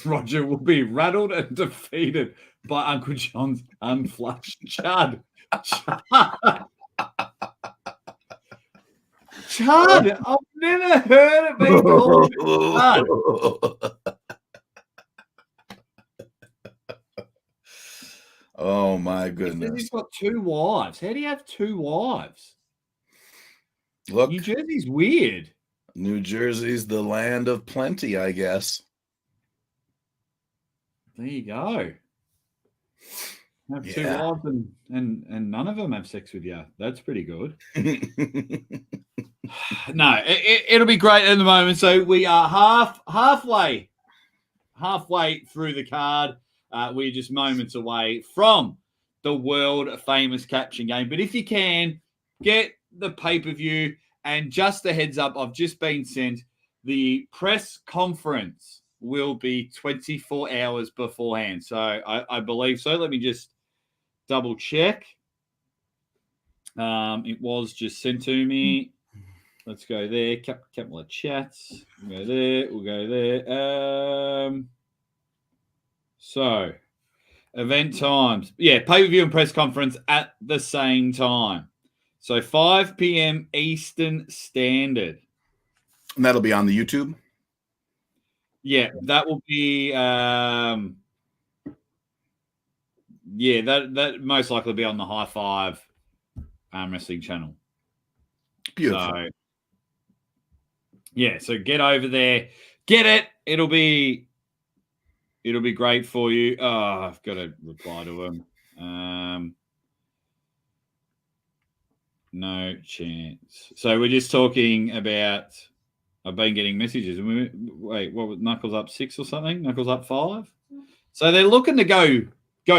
[SPEAKER 1] Roger will be rattled and defeated by Uncle John's unflushed Chud. Chud! I've never heard it being called Chud.
[SPEAKER 2] Oh my goodness!
[SPEAKER 1] He's got 2 wives. How do you have 2 wives?
[SPEAKER 2] Look,
[SPEAKER 1] New Jersey's weird.
[SPEAKER 2] New Jersey's the land of plenty, I guess.
[SPEAKER 1] There you go. Have two
[SPEAKER 2] Yeah.
[SPEAKER 1] wives and none of them have sex with you. That's pretty good. No, it'll be great at the moment. So we are halfway through the card. We're just moments away from the world famous caption game. But if you can, get the pay-per-view. And just a heads up, I've just been sent the press conference will be 24 hours beforehand. So I believe so. Let me just double check. It was just sent to me. Let's go there. Couple of chats. We'll go there. We'll go there. So, event times. Yeah, pay-per-view and press conference at the same time. So 5 p.m. Eastern Standard.
[SPEAKER 2] And that'll be on the YouTube?
[SPEAKER 1] Yeah, that will be that most likely be on the High Five wrestling channel.
[SPEAKER 2] Beautiful.
[SPEAKER 1] So, yeah, so get over there. Get it. It'll be great for you. Oh, I've got to reply to him. No chance. So we're just talking about. I've been getting messages. Wait, what was Knuckles up 6 or something? Knuckles up 5. So they're looking to go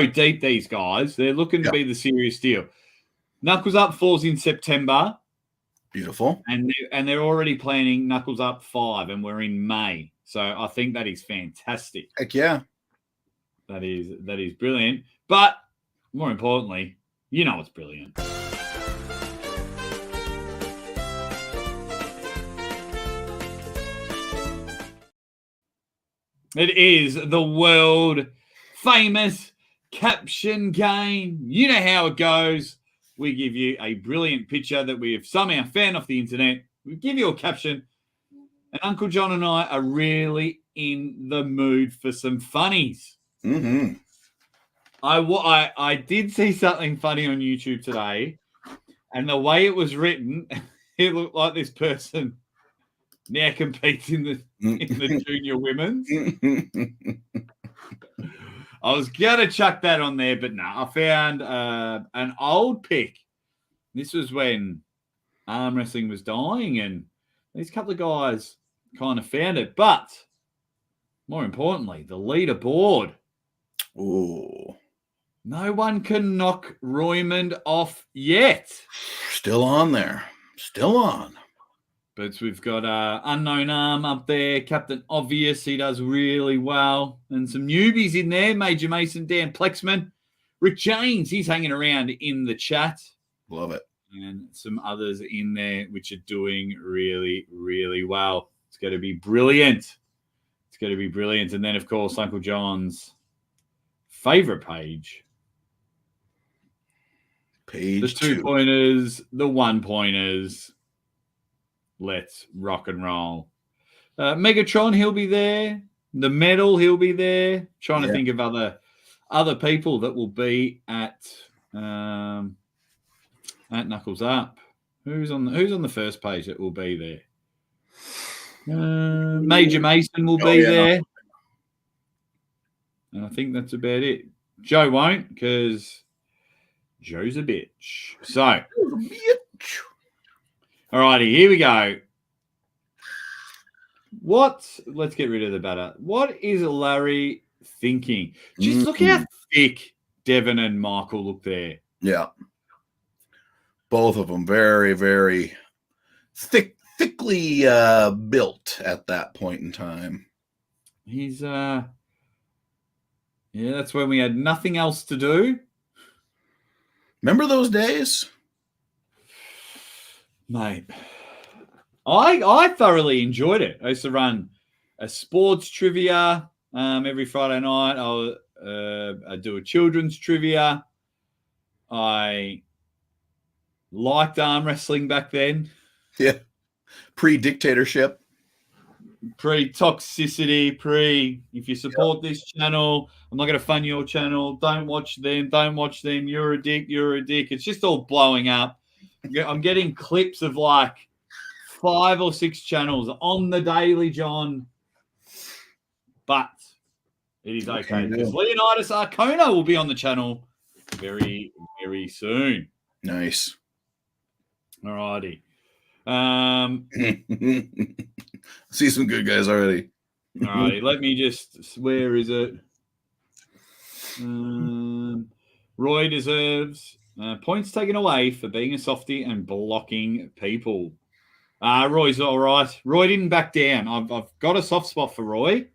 [SPEAKER 1] deep. These guys. They're looking to be the serious deal. Knuckles up 4's in September.
[SPEAKER 2] Beautiful.
[SPEAKER 1] And they're already planning Knuckles up 5, and we're in May. So I think that is fantastic.
[SPEAKER 2] Heck yeah.
[SPEAKER 1] That is brilliant. But more importantly, you know it's brilliant. It is the world famous caption game. You know how it goes. We give you a brilliant picture that we have somehow found off the internet. We give you a caption. And Uncle John and I are really in the mood for some funnies.
[SPEAKER 2] Mm-hmm.
[SPEAKER 1] I did see something funny on YouTube today. And the way it was written, it looked like this person now competes in the junior women's. I was going to chuck that on there, but no, I found an old pic. This was when arm wrestling was dying, and these couple of guys kind of found it. But more importantly, the leaderboard.
[SPEAKER 2] Oh,
[SPEAKER 1] no one can knock Roymond off yet.
[SPEAKER 2] Still on there. Still on.
[SPEAKER 1] But we've got Unknown Arm up there, Captain Obvious. He does really well. And some newbies in there, Major Mason, Dan Plexman. Rick James, he's hanging around in the chat.
[SPEAKER 2] Love it.
[SPEAKER 1] And some others in there which are doing really, really well. It's going to be brilliant. It's going to be brilliant. And then, of course, Uncle John's favorite page.
[SPEAKER 2] Page
[SPEAKER 1] the 2-pointers, the 1-pointers. Let's rock and roll. Megatron, he'll be there. The Medal, he'll be there. Trying to think of other people that will be at Knuckles Up. Who's on the first page that will be there? Major Mason will be there. And I think that's about it. Joe won't, because Joe's a bitch. So, all righty, here we go. Let's get rid of the batter. What is Larry thinking? Just look how thick Devin and Michael look there.
[SPEAKER 2] Yeah. Both of them very, very thickly built at that point in time.
[SPEAKER 1] He's, that's when we had nothing else to do.
[SPEAKER 2] Remember those days?
[SPEAKER 1] Mate, I thoroughly enjoyed it. I used to run a sports trivia every Friday night. I do a children's trivia. I liked arm wrestling back then.
[SPEAKER 2] Yeah. Pre-dictatorship.
[SPEAKER 1] Pre-toxicity, if you support this channel, I'm not going to fund your channel. Don't watch them. You're a dick. It's just all blowing up. I'm getting clips of like 5 or 6 channels on the daily, John. But it is okay because Leonidas Arcona will be on the channel very, very soon.
[SPEAKER 2] Nice.
[SPEAKER 1] All righty.
[SPEAKER 2] See some good guys already.
[SPEAKER 1] All righty. Let me just. Where is it? Roy deserves points taken away for being a softie and blocking people. Roy's all right. Roy didn't back down. I've got a soft spot for Roy.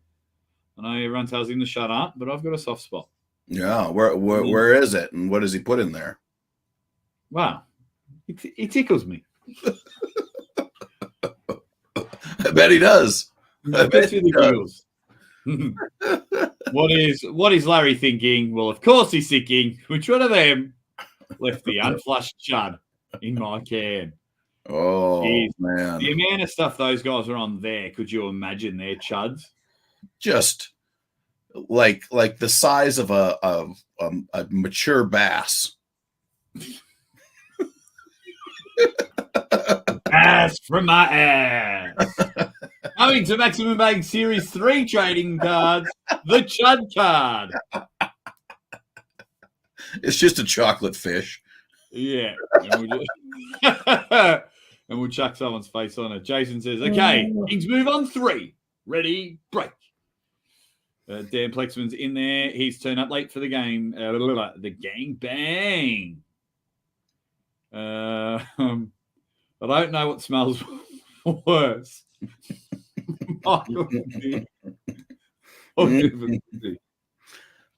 [SPEAKER 1] I know everyone tells him to shut up, but I've got a soft spot.
[SPEAKER 2] Yeah. Where is it? And what does he put in there? Wow.
[SPEAKER 1] It tickles me.
[SPEAKER 2] I bet he does. I bet he does.
[SPEAKER 1] What is Larry thinking? Well, of course he's thinking, which one of them left the unflushed chud in my can?
[SPEAKER 2] Oh, man.
[SPEAKER 1] The amount of stuff those guys are on there, could you imagine their chuds?
[SPEAKER 2] Just like the size of a mature bass.
[SPEAKER 1] Ass from my ass. Coming to Maximum Bang Series 3 trading cards, the Chud card.
[SPEAKER 2] It's just a chocolate fish.
[SPEAKER 1] Yeah. And we'll chuck someone's face on it. Jason says, okay, Kings move on 3. Ready, break. Dan Plexman's in there. He's turned up late for the game. The gang bang. I don't know what smells worse.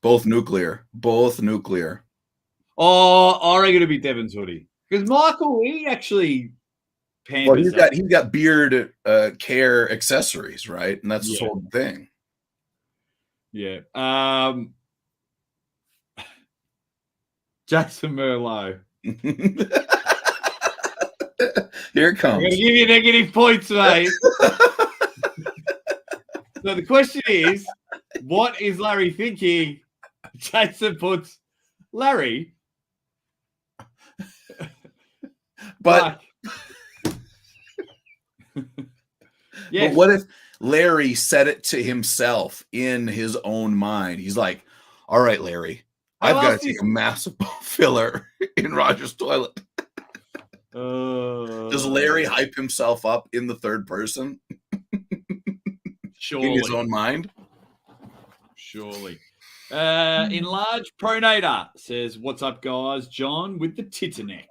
[SPEAKER 2] Both nuclear.
[SPEAKER 1] Oh, I reckon it'd be Devin's hoodie. Because Michael, he actually
[SPEAKER 2] pampers. Well, he's got beard care accessories, right? And that's his whole thing.
[SPEAKER 1] Yeah. Jason Merlot.
[SPEAKER 2] Here it comes.
[SPEAKER 1] I'm going to give you negative points, mate. So the question is, what is Larry thinking? Jason puts Larry.
[SPEAKER 2] But But what if Larry said it to himself in his own mind? He's like, all right, Larry, I've got to take a massive filler in Roger's toilet. Does Larry hype himself up in the third person?
[SPEAKER 1] Surely.
[SPEAKER 2] In his own mind?
[SPEAKER 1] Surely. Enlarged Pronator says, what's up, guys? John with the Titanic.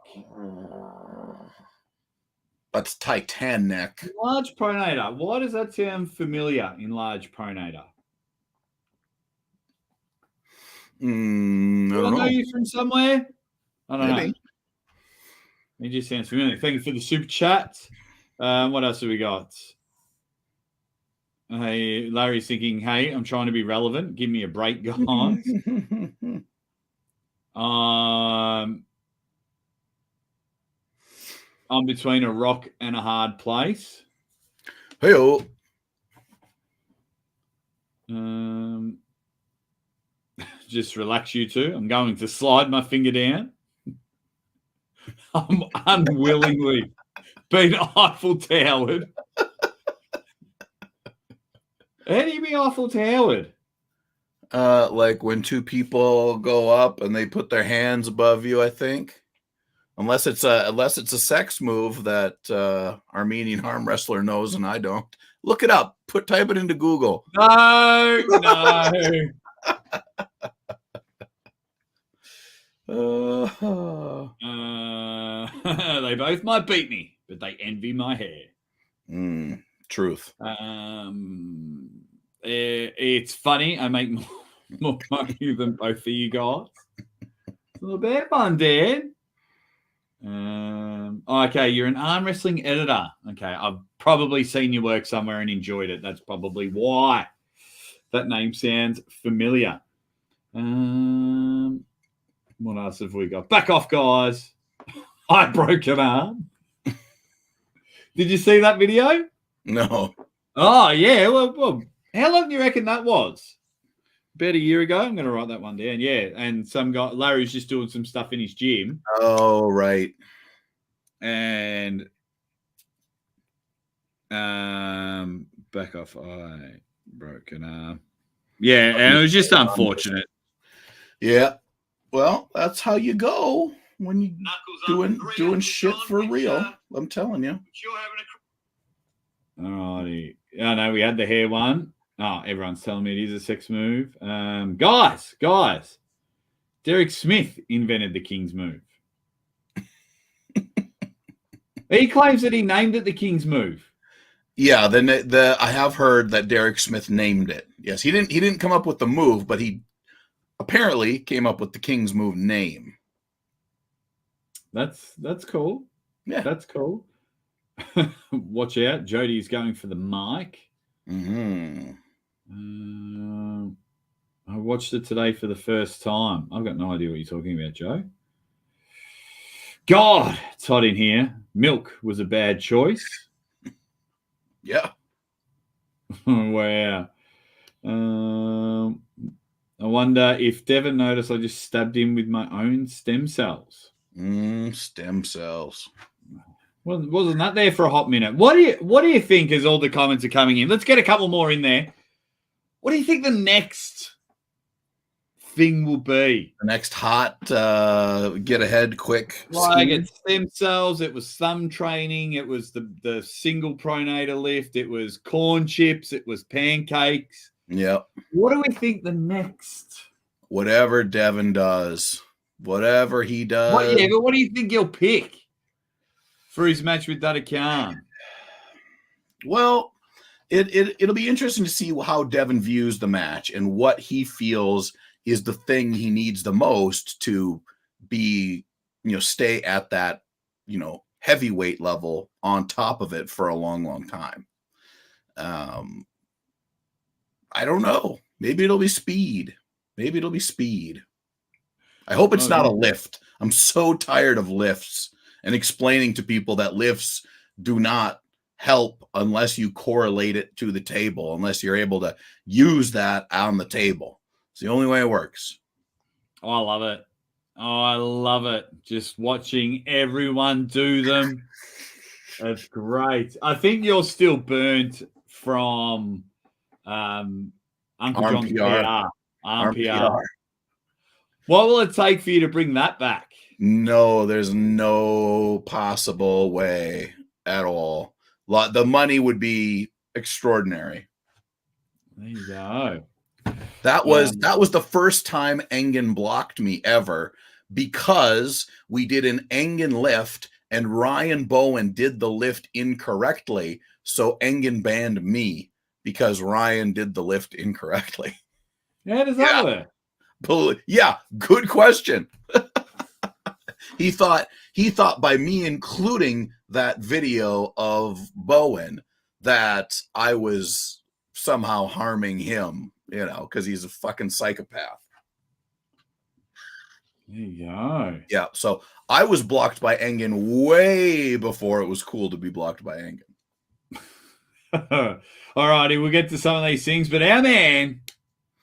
[SPEAKER 2] That's Titanic.
[SPEAKER 1] Enlarged Pronator. Why does that sound familiar? Enlarged Pronator.
[SPEAKER 2] I don't know.
[SPEAKER 1] You from somewhere? I don't know. It just sounds familiar. Thank you for the super chat. What else have we got? Hey, Larry's thinking, hey, I'm trying to be relevant. Give me a break, guys. I'm between a rock and a hard place.
[SPEAKER 2] Hey-o.
[SPEAKER 1] Just relax, you two. I'm going to slide my finger down. I'm unwillingly being Eiffel Towered. How do you be Eiffel Towered?
[SPEAKER 2] Like when two people go up and they put their hands above you, I think. Unless it's a sex move that Armenian arm wrestler knows and I don't. Look it up. Type it into Google.
[SPEAKER 1] No. They both might beat me, but they envy my hair.
[SPEAKER 2] Truth.
[SPEAKER 1] It's funny. I make more money than both of you guys. It's not a bad one, Dan. Okay, you're an arm wrestling editor. Okay, I've probably seen your work somewhere and enjoyed it. That's probably why that name sounds familiar. What else have we got? Back off, guys. I broke an arm. Did you see that video?
[SPEAKER 2] No.
[SPEAKER 1] Oh, yeah. Well, how long do you reckon that was? About a year ago. I'm going to write that one down. Yeah. And some guy, Larry's just doing some stuff in his gym.
[SPEAKER 2] Oh, right.
[SPEAKER 1] And Back off eye, broken arm. Yeah, and it was just unfortunate.
[SPEAKER 2] Yeah. Well, that's how you go when you doing shit for real. I'm telling you.
[SPEAKER 1] Alrighty. Yeah, no, we had the hair one. Oh, everyone's telling me it is a sex move. Guys, Derek Smith invented the King's move. He claims that he named it the King's move.
[SPEAKER 2] Yeah, I have heard that Derek Smith named it. Yes, he didn't come up with the move, but he apparently came up with the King's move name.
[SPEAKER 1] That's cool. Yeah, that's cool. Watch out, Jody's going for the mic.
[SPEAKER 2] Mm-hmm.
[SPEAKER 1] I watched it today for the first time. I've got no idea what you're talking about, Joe. God, it's hot in here. Milk was a bad choice.
[SPEAKER 2] Yeah.
[SPEAKER 1] Wow. I wonder if Devon noticed I just stabbed him with my own stem cells.
[SPEAKER 2] Stem cells.
[SPEAKER 1] Well, wasn't that there for a hot minute? What do you think as all the comments are coming in? Let's get a couple more in there. What do you think the next thing will be?
[SPEAKER 2] The next hot get ahead quick.
[SPEAKER 1] Like it's stem cells, it was thumb training, it was the single pronator lift, it was corn chips, it was pancakes.
[SPEAKER 2] Yep.
[SPEAKER 1] What do we think the next?
[SPEAKER 2] Whatever Devon does. Whatever he does.
[SPEAKER 1] But what do you think he'll pick for his match with Dada Khan?
[SPEAKER 2] Well, it'll be interesting to see how Devon views the match and what he feels is the thing he needs the most to be, stay at that, heavyweight level on top of it for a long, long time. I don't know. Maybe it'll be speed. I hope it's not a lift. I'm so tired of lifts and explaining to people that lifts do not help unless you correlate it to the table, unless you're able to use that on the table. It's the only way it works.
[SPEAKER 1] Oh, I love it. Oh, I love it. Just watching everyone do them. That's great. I think you're still burnt from Uncle John's PR.
[SPEAKER 2] ArmPR.
[SPEAKER 1] What will it take for you to bring that back?
[SPEAKER 2] No, there's no possible way at all. The money would be extraordinary.
[SPEAKER 1] There you go.
[SPEAKER 2] That was the first time Engen blocked me ever because we did an Engen lift and Ryan Bowen did the lift incorrectly. So Engen banned me because Ryan did the lift incorrectly.
[SPEAKER 1] How does that work?
[SPEAKER 2] Yeah, good question. He thought by me including that video of Bowen that I was somehow harming him, because he's a fucking psychopath.
[SPEAKER 1] There you go.
[SPEAKER 2] Yeah, so I was blocked by Engen way before it was cool to be blocked by Engen.
[SPEAKER 1] All righty, we'll get to some of these things, but our man,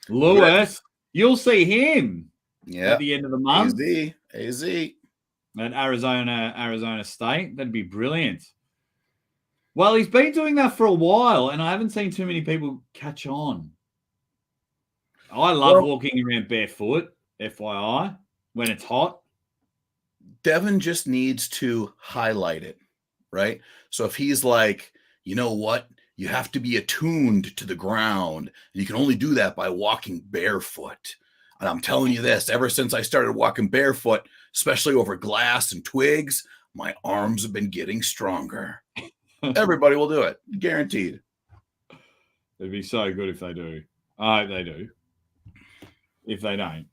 [SPEAKER 1] Lewis, you'll see him at the end of the month.
[SPEAKER 2] AZ.
[SPEAKER 1] At Arizona State. That'd be brilliant. Well, he's been doing that for a while, and I haven't seen too many people catch on. I love walking around barefoot, FYI, when it's hot.
[SPEAKER 2] Devon just needs to highlight it, right? So if he's like, you know what? You have to be attuned to the ground. You can only do that by walking barefoot. And I'm telling you this, ever since I started walking barefoot, especially over glass and twigs, my arms have been getting stronger. Everybody will do it. Guaranteed.
[SPEAKER 1] It'd be so good if they do. I hope they do. If they don't.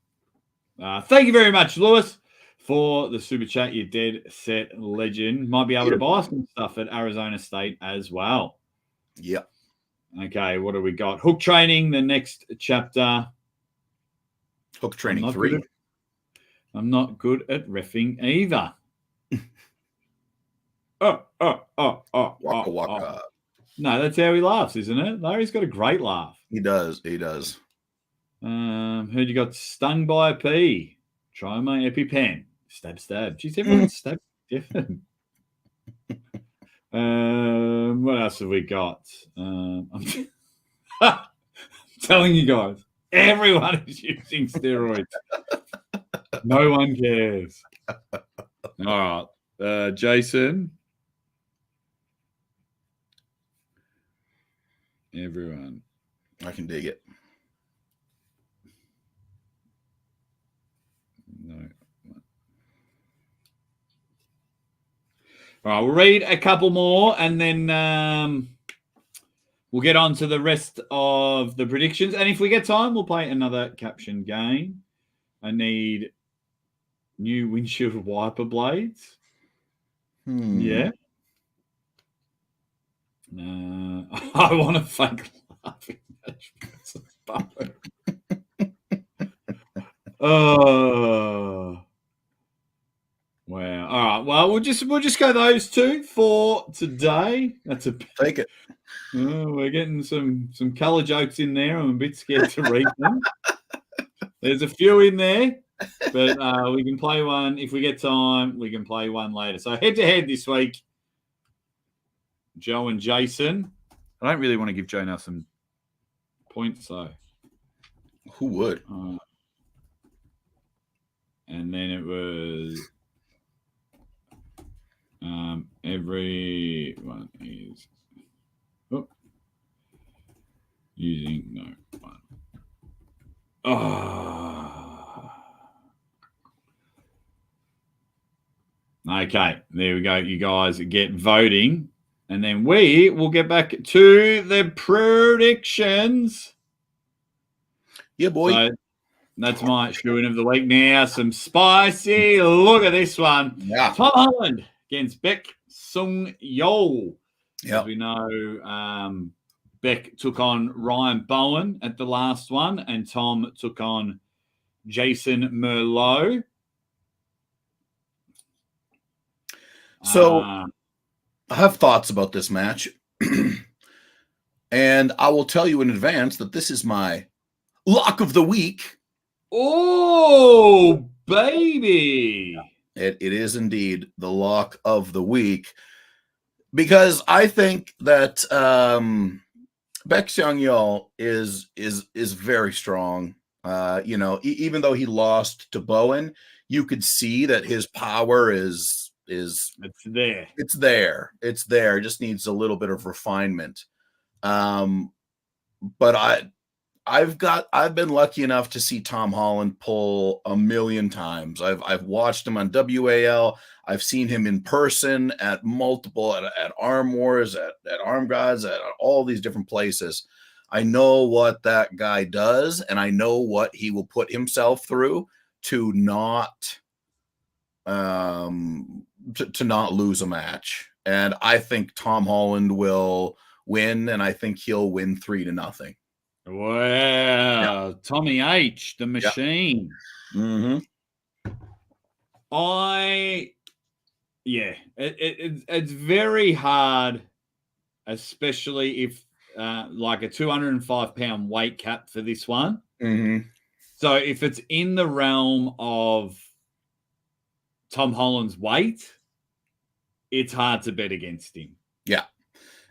[SPEAKER 1] Thank you very much, Lewis, for the super chat. You dead set legend. Might be able to buy some stuff at Arizona State as well.
[SPEAKER 2] Yep.
[SPEAKER 1] Okay, what do we got? Hook training, the next chapter.
[SPEAKER 2] Hook training 3.
[SPEAKER 1] I'm not good at reffing either.
[SPEAKER 2] Waka waka.
[SPEAKER 1] No, that's how he laughs, isn't it? Larry's got a great laugh.
[SPEAKER 2] He does.
[SPEAKER 1] Heard you got stung by a pea. Try my EpiPen. Stab. Geez, everyone's stab different. What else have we got? I'm telling you guys, everyone is using steroids. No one cares. All right. Jason. Everyone.
[SPEAKER 2] I can dig it.
[SPEAKER 1] No. All right, we'll read a couple more and then we'll get on to the rest of the predictions. And if we get time, we'll play another caption game. I need new windshield wiper blades. Yeah. I want a fake laughing match. Oh. Wow. All right. Well, we'll just go those two for today. That's a
[SPEAKER 2] Take it.
[SPEAKER 1] we're getting some color jokes in there. I'm a bit scared to read them. There's a few in there, but we can play one if we get time. We can play one later. So head to head this week, Joe and Jason. I don't really want to give Joe now some points though.
[SPEAKER 2] Who would?
[SPEAKER 1] And then it was everyone is using no one. Oh. Okay, there we go. You guys get voting, and then we will get back to the predictions.
[SPEAKER 2] Yeah, boy.
[SPEAKER 1] So that's my shoo-in of the week now. Some spicy. Look at this one.
[SPEAKER 2] Yeah.
[SPEAKER 1] Tom Holland against Beck Sung Yeol.
[SPEAKER 2] Yeah.
[SPEAKER 1] As we know, Beck took on Ryan Bowen at the last one, and Tom took on Jason Merlot.
[SPEAKER 2] So I have thoughts about this match. And I will tell you in advance that this is my lock of the week.
[SPEAKER 1] Oh, baby.
[SPEAKER 2] It is indeed the lock of the week. Because I think that Baek Seung-yeol is very strong. Even though he lost to Bowen, you could see that his power is it's
[SPEAKER 1] there.
[SPEAKER 2] It's there. It's there. It just needs a little bit of refinement. But I've been lucky enough to see Tom Holland pull a million times. I've watched him on WAL. I've seen him in person at multiple at Arm Wars, at Arm Gods, at all these different places. I know what that guy does, and I know what he will put himself through to not to not lose a match. And I think Tom Holland will win, and I think he'll win 3-0.
[SPEAKER 1] Wow.
[SPEAKER 2] Yeah.
[SPEAKER 1] Tommy H, the machine.
[SPEAKER 2] Yeah. Mm-hmm.
[SPEAKER 1] It's very hard, especially if like a 205-pound weight cap for this one.
[SPEAKER 2] Mm-hmm.
[SPEAKER 1] So if it's in the realm of Tom Holland's weight, it's hard to bet against him.
[SPEAKER 2] Yeah.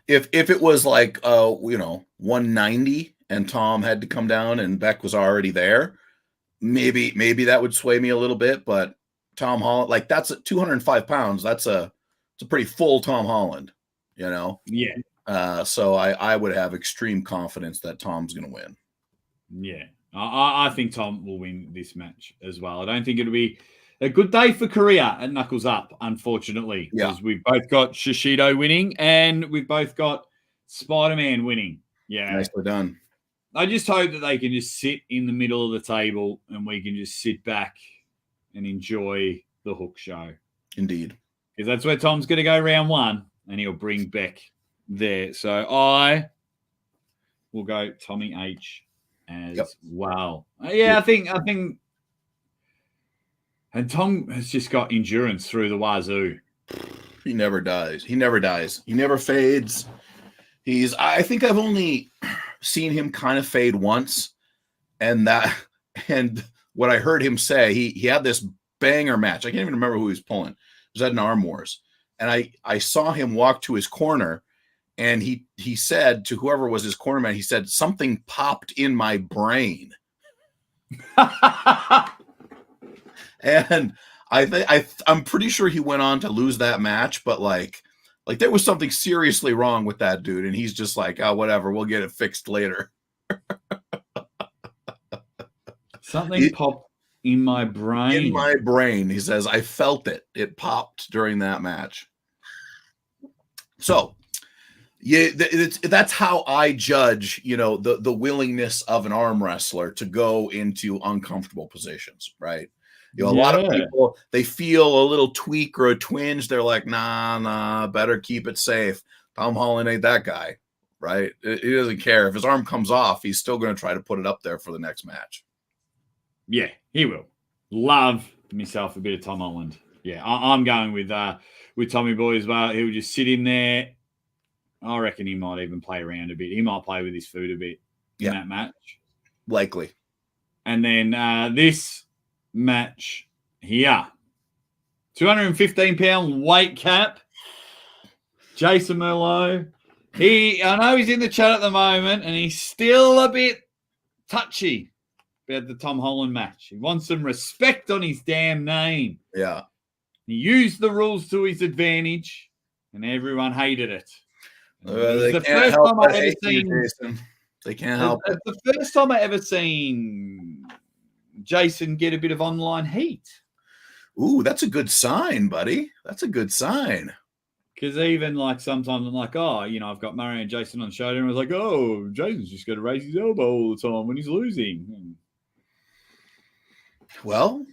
[SPEAKER 2] If it was like 190 and Tom had to come down and Beck was already there, maybe that would sway me a little bit. But Tom Holland, like, that's 205 pounds. It's a pretty full Tom Holland,
[SPEAKER 1] Yeah.
[SPEAKER 2] So I would have extreme confidence that Tom's going to win.
[SPEAKER 1] Yeah. I think Tom will win this match as well. I don't think it'll be a good day for Korea at Knuckles Up, unfortunately, because we've both got Shishido winning and we've both got Spider-Man winning. Yeah.
[SPEAKER 2] Nicely done.
[SPEAKER 1] I just hope that they can just sit in the middle of the table and we can just sit back and enjoy the Hook show.
[SPEAKER 2] Indeed.
[SPEAKER 1] Because that's where Tom's going to go round one and he'll bring Beck there. So I will go Tommy H as well. I think and Tom has just got endurance through the wazoo.
[SPEAKER 2] He never dies. He never fades. I think I've only seen him kind of fade once. And what I heard him say, he had this banger match. I can't even remember who he was pulling. It was at an Arm Wars. and I saw him walk to his corner, and he said to whoever was his cornerman, he said, something popped in my brain. And I'm pretty sure he went on to lose that match, but like there was something seriously wrong with that dude, and he's just like, oh, whatever, we'll get it fixed later.
[SPEAKER 1] Something popped in my brain.
[SPEAKER 2] In my brain, he says, I felt it. It popped during that match. So, yeah, that's how I judge, the willingness of an arm wrestler to go into uncomfortable positions, right? A lot of people, they feel a little tweak or a twinge. They're like, nah, better keep it safe. Tom Holland ain't that guy, right? He doesn't care. If his arm comes off, he's still going to try to put it up there for the next match.
[SPEAKER 1] Yeah, he will. Love myself a bit of Tom Holland. Yeah, I'm going with Tommy Boy as well. He'll just sit in there. I reckon he might even play around a bit. He might play with his food a bit in that match.
[SPEAKER 2] Likely.
[SPEAKER 1] And then this match here, 215-pound weight cap, Jason Merlot. I know he's in the chat at the moment, and he's still a bit touchy about the Tom Holland match. He wants some respect on his damn name.
[SPEAKER 2] Yeah.
[SPEAKER 1] He used the rules to his advantage, and everyone hated it.
[SPEAKER 2] They can't help but hate you, Jason. They can't help it.
[SPEAKER 1] It's the first time I ever seen Jason get a bit of online heat.
[SPEAKER 2] Ooh, that's a good sign, buddy. That's a good sign.
[SPEAKER 1] Because even like sometimes I'm like, I've got Murray and Jason on the show, and I was like, oh, Jason's just got to raise his elbow all the time when he's losing.
[SPEAKER 2] Well,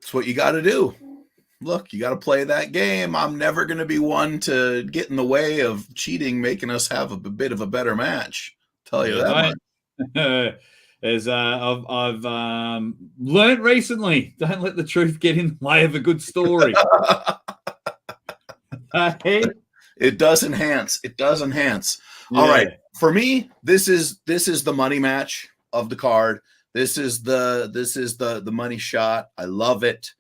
[SPEAKER 2] that's what you got to do. Look, you got to play that game. I'm never going to be one to get in the way of cheating, making us have a bit of a better match. Tell you that much.
[SPEAKER 1] As I've learned recently, don't let the truth get in the way of a good story.
[SPEAKER 2] It does enhance. It does enhance. Yeah. All right. For me, this is the money match of the card. This is the money shot. I love it.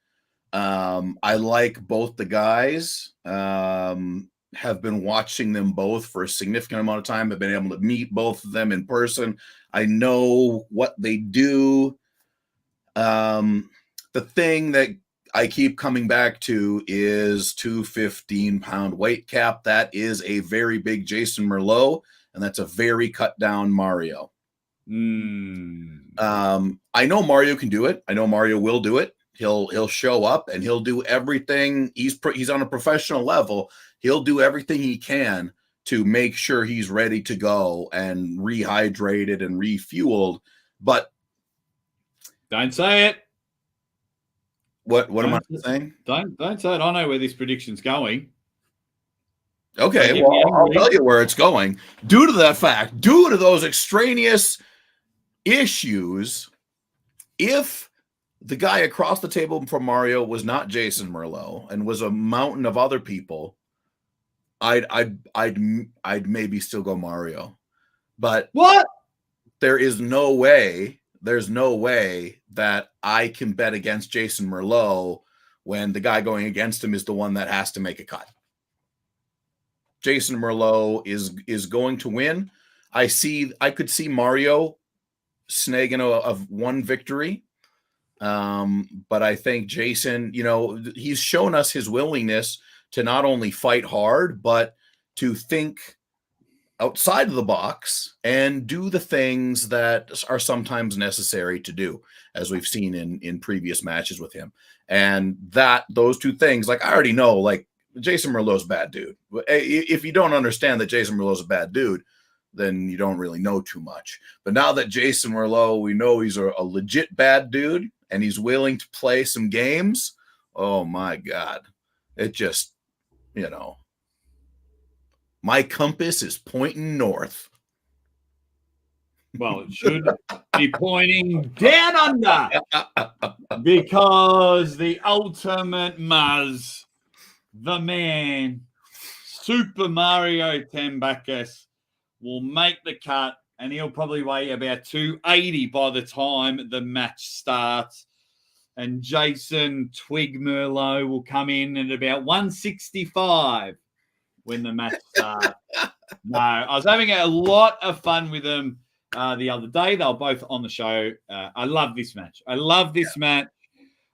[SPEAKER 2] I like both the guys. Have been watching them both for a significant amount of time. I've been able to meet both of them in person. I know what they do. The thing that I keep coming back to is 215-pound weight cap. That is a very big Jason Merlot, and that's a very cut down Mario. I know Mario can do it. I know Mario will do it. He'll show up and he'll do everything. He's on a professional level. He'll do everything he can to make sure he's ready to go and rehydrated and refueled. But
[SPEAKER 1] don't say it.
[SPEAKER 2] What am I saying?
[SPEAKER 1] Don't say it. I know where this prediction's going.
[SPEAKER 2] Okay, well, I'll tell you where it's going. Due to that fact, due to those extraneous issues, if the guy across the table from Mario was not Jason Merlot and was a mountain of other people, I'd maybe still go Mario. But
[SPEAKER 1] what?
[SPEAKER 2] There's no way that I can bet against Jason Merlot when the guy going against him is the one that has to make a cut. Jason Merlot is going to win. I could see Mario snagging of one victory. But I think Jason, he's shown us his willingness to not only fight hard, but to think outside of the box and do the things that are sometimes necessary to do, as we've seen in previous matches with him. And those two things, like, I already know, like, Jason Merlot's a bad dude. If you don't understand that Jason Merlot's a bad dude, then you don't really know too much. But now that Jason Merlot, we know he's a legit bad dude and he's willing to play some games. Oh my God. It just, my compass is pointing north.
[SPEAKER 1] Well, it should be pointing down under, because the ultimate Muzz, the man, Super Mario Tambakis, will make the cut, and he'll probably weigh about 280 by the time the match starts. and Jason Twig Merlot will come in at about 165 when the match starts. No, I was having a lot of fun with them the other day. They were both on the show. I love this match. Match.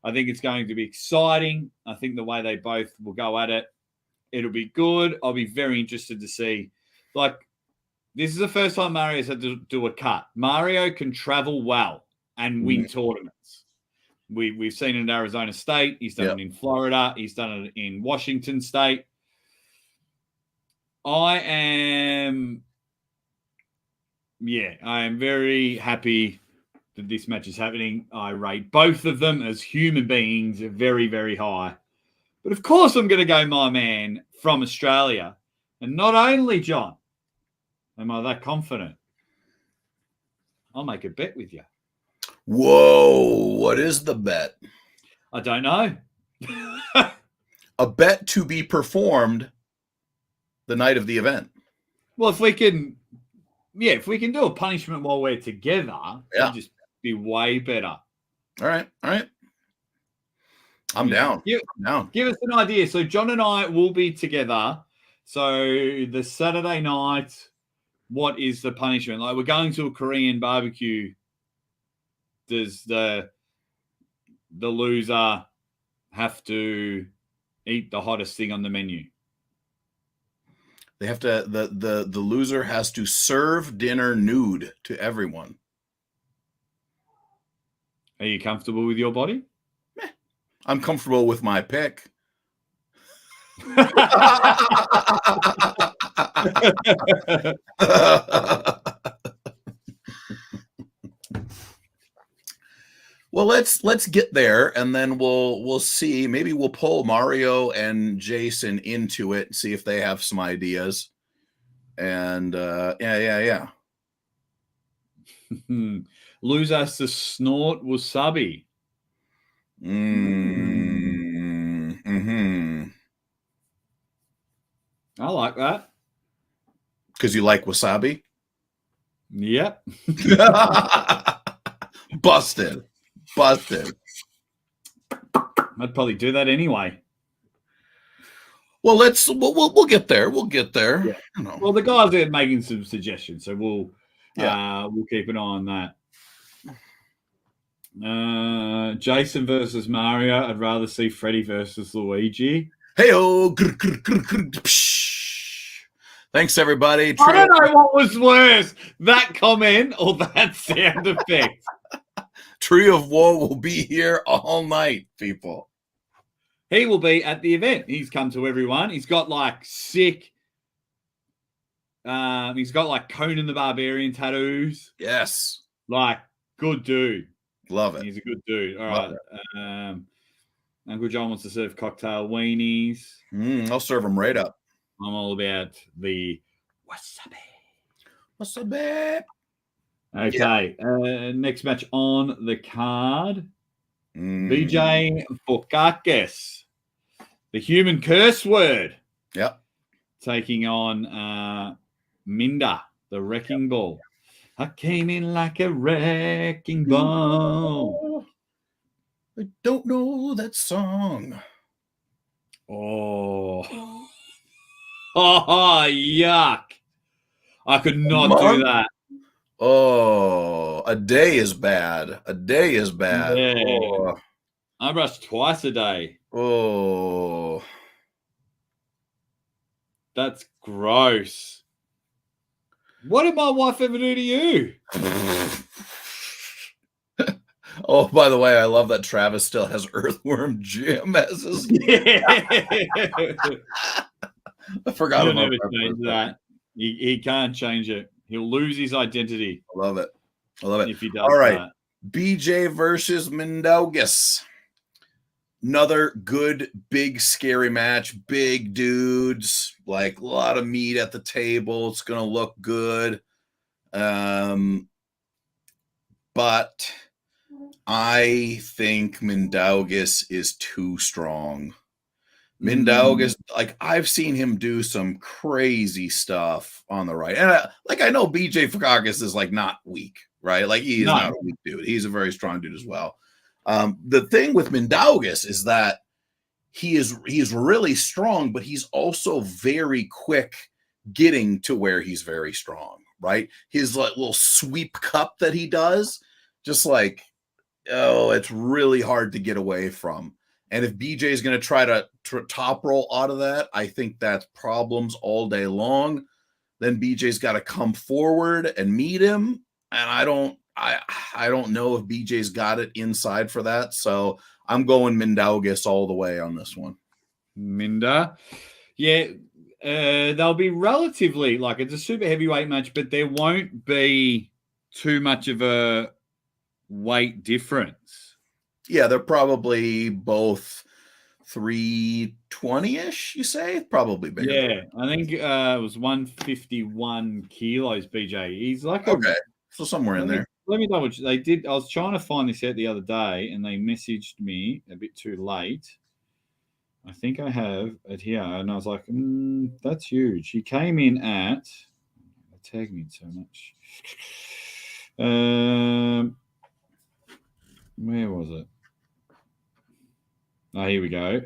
[SPEAKER 1] I think it's going to be exciting. I think the way they both will go at it, it'll be good. I'll be very interested to see. Like, this is the first time Mario's had to do a cut. Mario can travel well and win tournaments. We've seen it in Arizona State. He's done it in Florida. He's done it in Washington State. I am very happy that this match is happening. I rate both of them as human beings very, very high. But of course, I'm going to go my man from Australia. And not only, John, am I that confident, I'll make a bet with you.
[SPEAKER 2] Whoa, what is the bet?
[SPEAKER 1] I don't know.
[SPEAKER 2] A bet to be performed the night of the event.
[SPEAKER 1] Well, if we can do a punishment while we're together, it'll just be way better.
[SPEAKER 2] All right. I'm down.
[SPEAKER 1] Give us an idea. So John and I will be together. So the Saturday night, what is the punishment? Like, we're going to a Korean barbecue. Does the loser have to eat the hottest thing on the menu?
[SPEAKER 2] They have to. The loser has to serve dinner nude to everyone.
[SPEAKER 1] Are you comfortable with your body?
[SPEAKER 2] I'm comfortable with my pick. Well, let's get there, and then we'll see. Maybe we'll pull Mario and Jason into it and see if they have some ideas. And yeah.
[SPEAKER 1] Loser has to snort wasabi. I like that.
[SPEAKER 2] Because you like wasabi?
[SPEAKER 1] Yep.
[SPEAKER 2] Busted.
[SPEAKER 1] I'd probably do that anyway.
[SPEAKER 2] Well, we'll get there. We'll get there.
[SPEAKER 1] Yeah. Well, the guys are making some suggestions, so we'll keep an eye on that. Jason versus Mario. I'd rather see Freddy versus Luigi.
[SPEAKER 2] Hey-oh. Thanks, everybody.
[SPEAKER 1] I don't know what was worse, that comment or that sound effect.
[SPEAKER 2] Tree of Woe will be here all night, people.
[SPEAKER 1] He will be at the event. He's come to everyone. He's got like sick. He's got like Conan the Barbarian tattoos.
[SPEAKER 2] Yes.
[SPEAKER 1] Like, good dude.
[SPEAKER 2] Love it.
[SPEAKER 1] He's a good dude. All right. Uncle John wants to serve cocktail weenies.
[SPEAKER 2] I'll serve them right up.
[SPEAKER 1] I'm all about the wasabi.
[SPEAKER 2] Wasabi.
[SPEAKER 1] Okay. Next match on the card. BJ Bukakis, the human curse word.
[SPEAKER 2] Yep.
[SPEAKER 1] Taking on Minda, the wrecking ball. I came in like a wrecking ball.
[SPEAKER 2] I don't know that song.
[SPEAKER 1] Oh, yuck. I could not do that.
[SPEAKER 2] Oh, a day is bad.
[SPEAKER 1] Yeah.
[SPEAKER 2] Oh.
[SPEAKER 1] I brush twice a day.
[SPEAKER 2] Oh.
[SPEAKER 1] That's gross. What did my wife ever do to you?
[SPEAKER 2] Oh, by the way, I love that Travis still has Earthworm Jim as his.
[SPEAKER 1] Yeah.
[SPEAKER 2] I forgot
[SPEAKER 1] He'll
[SPEAKER 2] about
[SPEAKER 1] never change that. He can't change it. He'll lose his identity.
[SPEAKER 2] I love it.
[SPEAKER 1] If he does.
[SPEAKER 2] All right.
[SPEAKER 1] That.
[SPEAKER 2] BJ versus Mindaugas. Another good, big, scary match. Big dudes, like a lot of meat at the table. It's going to look good. But I think Mindaugas is too strong. Mindaugas, like, I've seen him do some crazy stuff on the right. And I know BJ Fakakis is like not weak, right? Like, he is not a weak dude. He's a very strong dude as well. The thing with Mindaugas is that he is really strong, but he's also very quick getting to where he's very strong, right? His like little sweep cup that he does, just like, oh, it's really hard to get away from. And if BJ is going to try to top roll out of that, I think that's problems all day long. Then BJ's got to come forward and meet him, and I don't know if BJ's got it inside for that. So I'm going Mindaugas all the way on this one.
[SPEAKER 1] Minda, yeah, they'll be relatively like it's a super heavyweight match, but there won't be too much of a weight difference.
[SPEAKER 2] Yeah, they're probably both 320-ish, you say? Probably bigger.
[SPEAKER 1] Yeah, I think it was 151 kilos, BJ. He's like
[SPEAKER 2] okay. So somewhere in there.
[SPEAKER 1] Let me double check. They did. I was trying to find this out the other day, and they messaged me a bit too late. I think I have it here, and I was like, "That's huge." He came in at. Tag me so much. Where was it? Oh, here we go.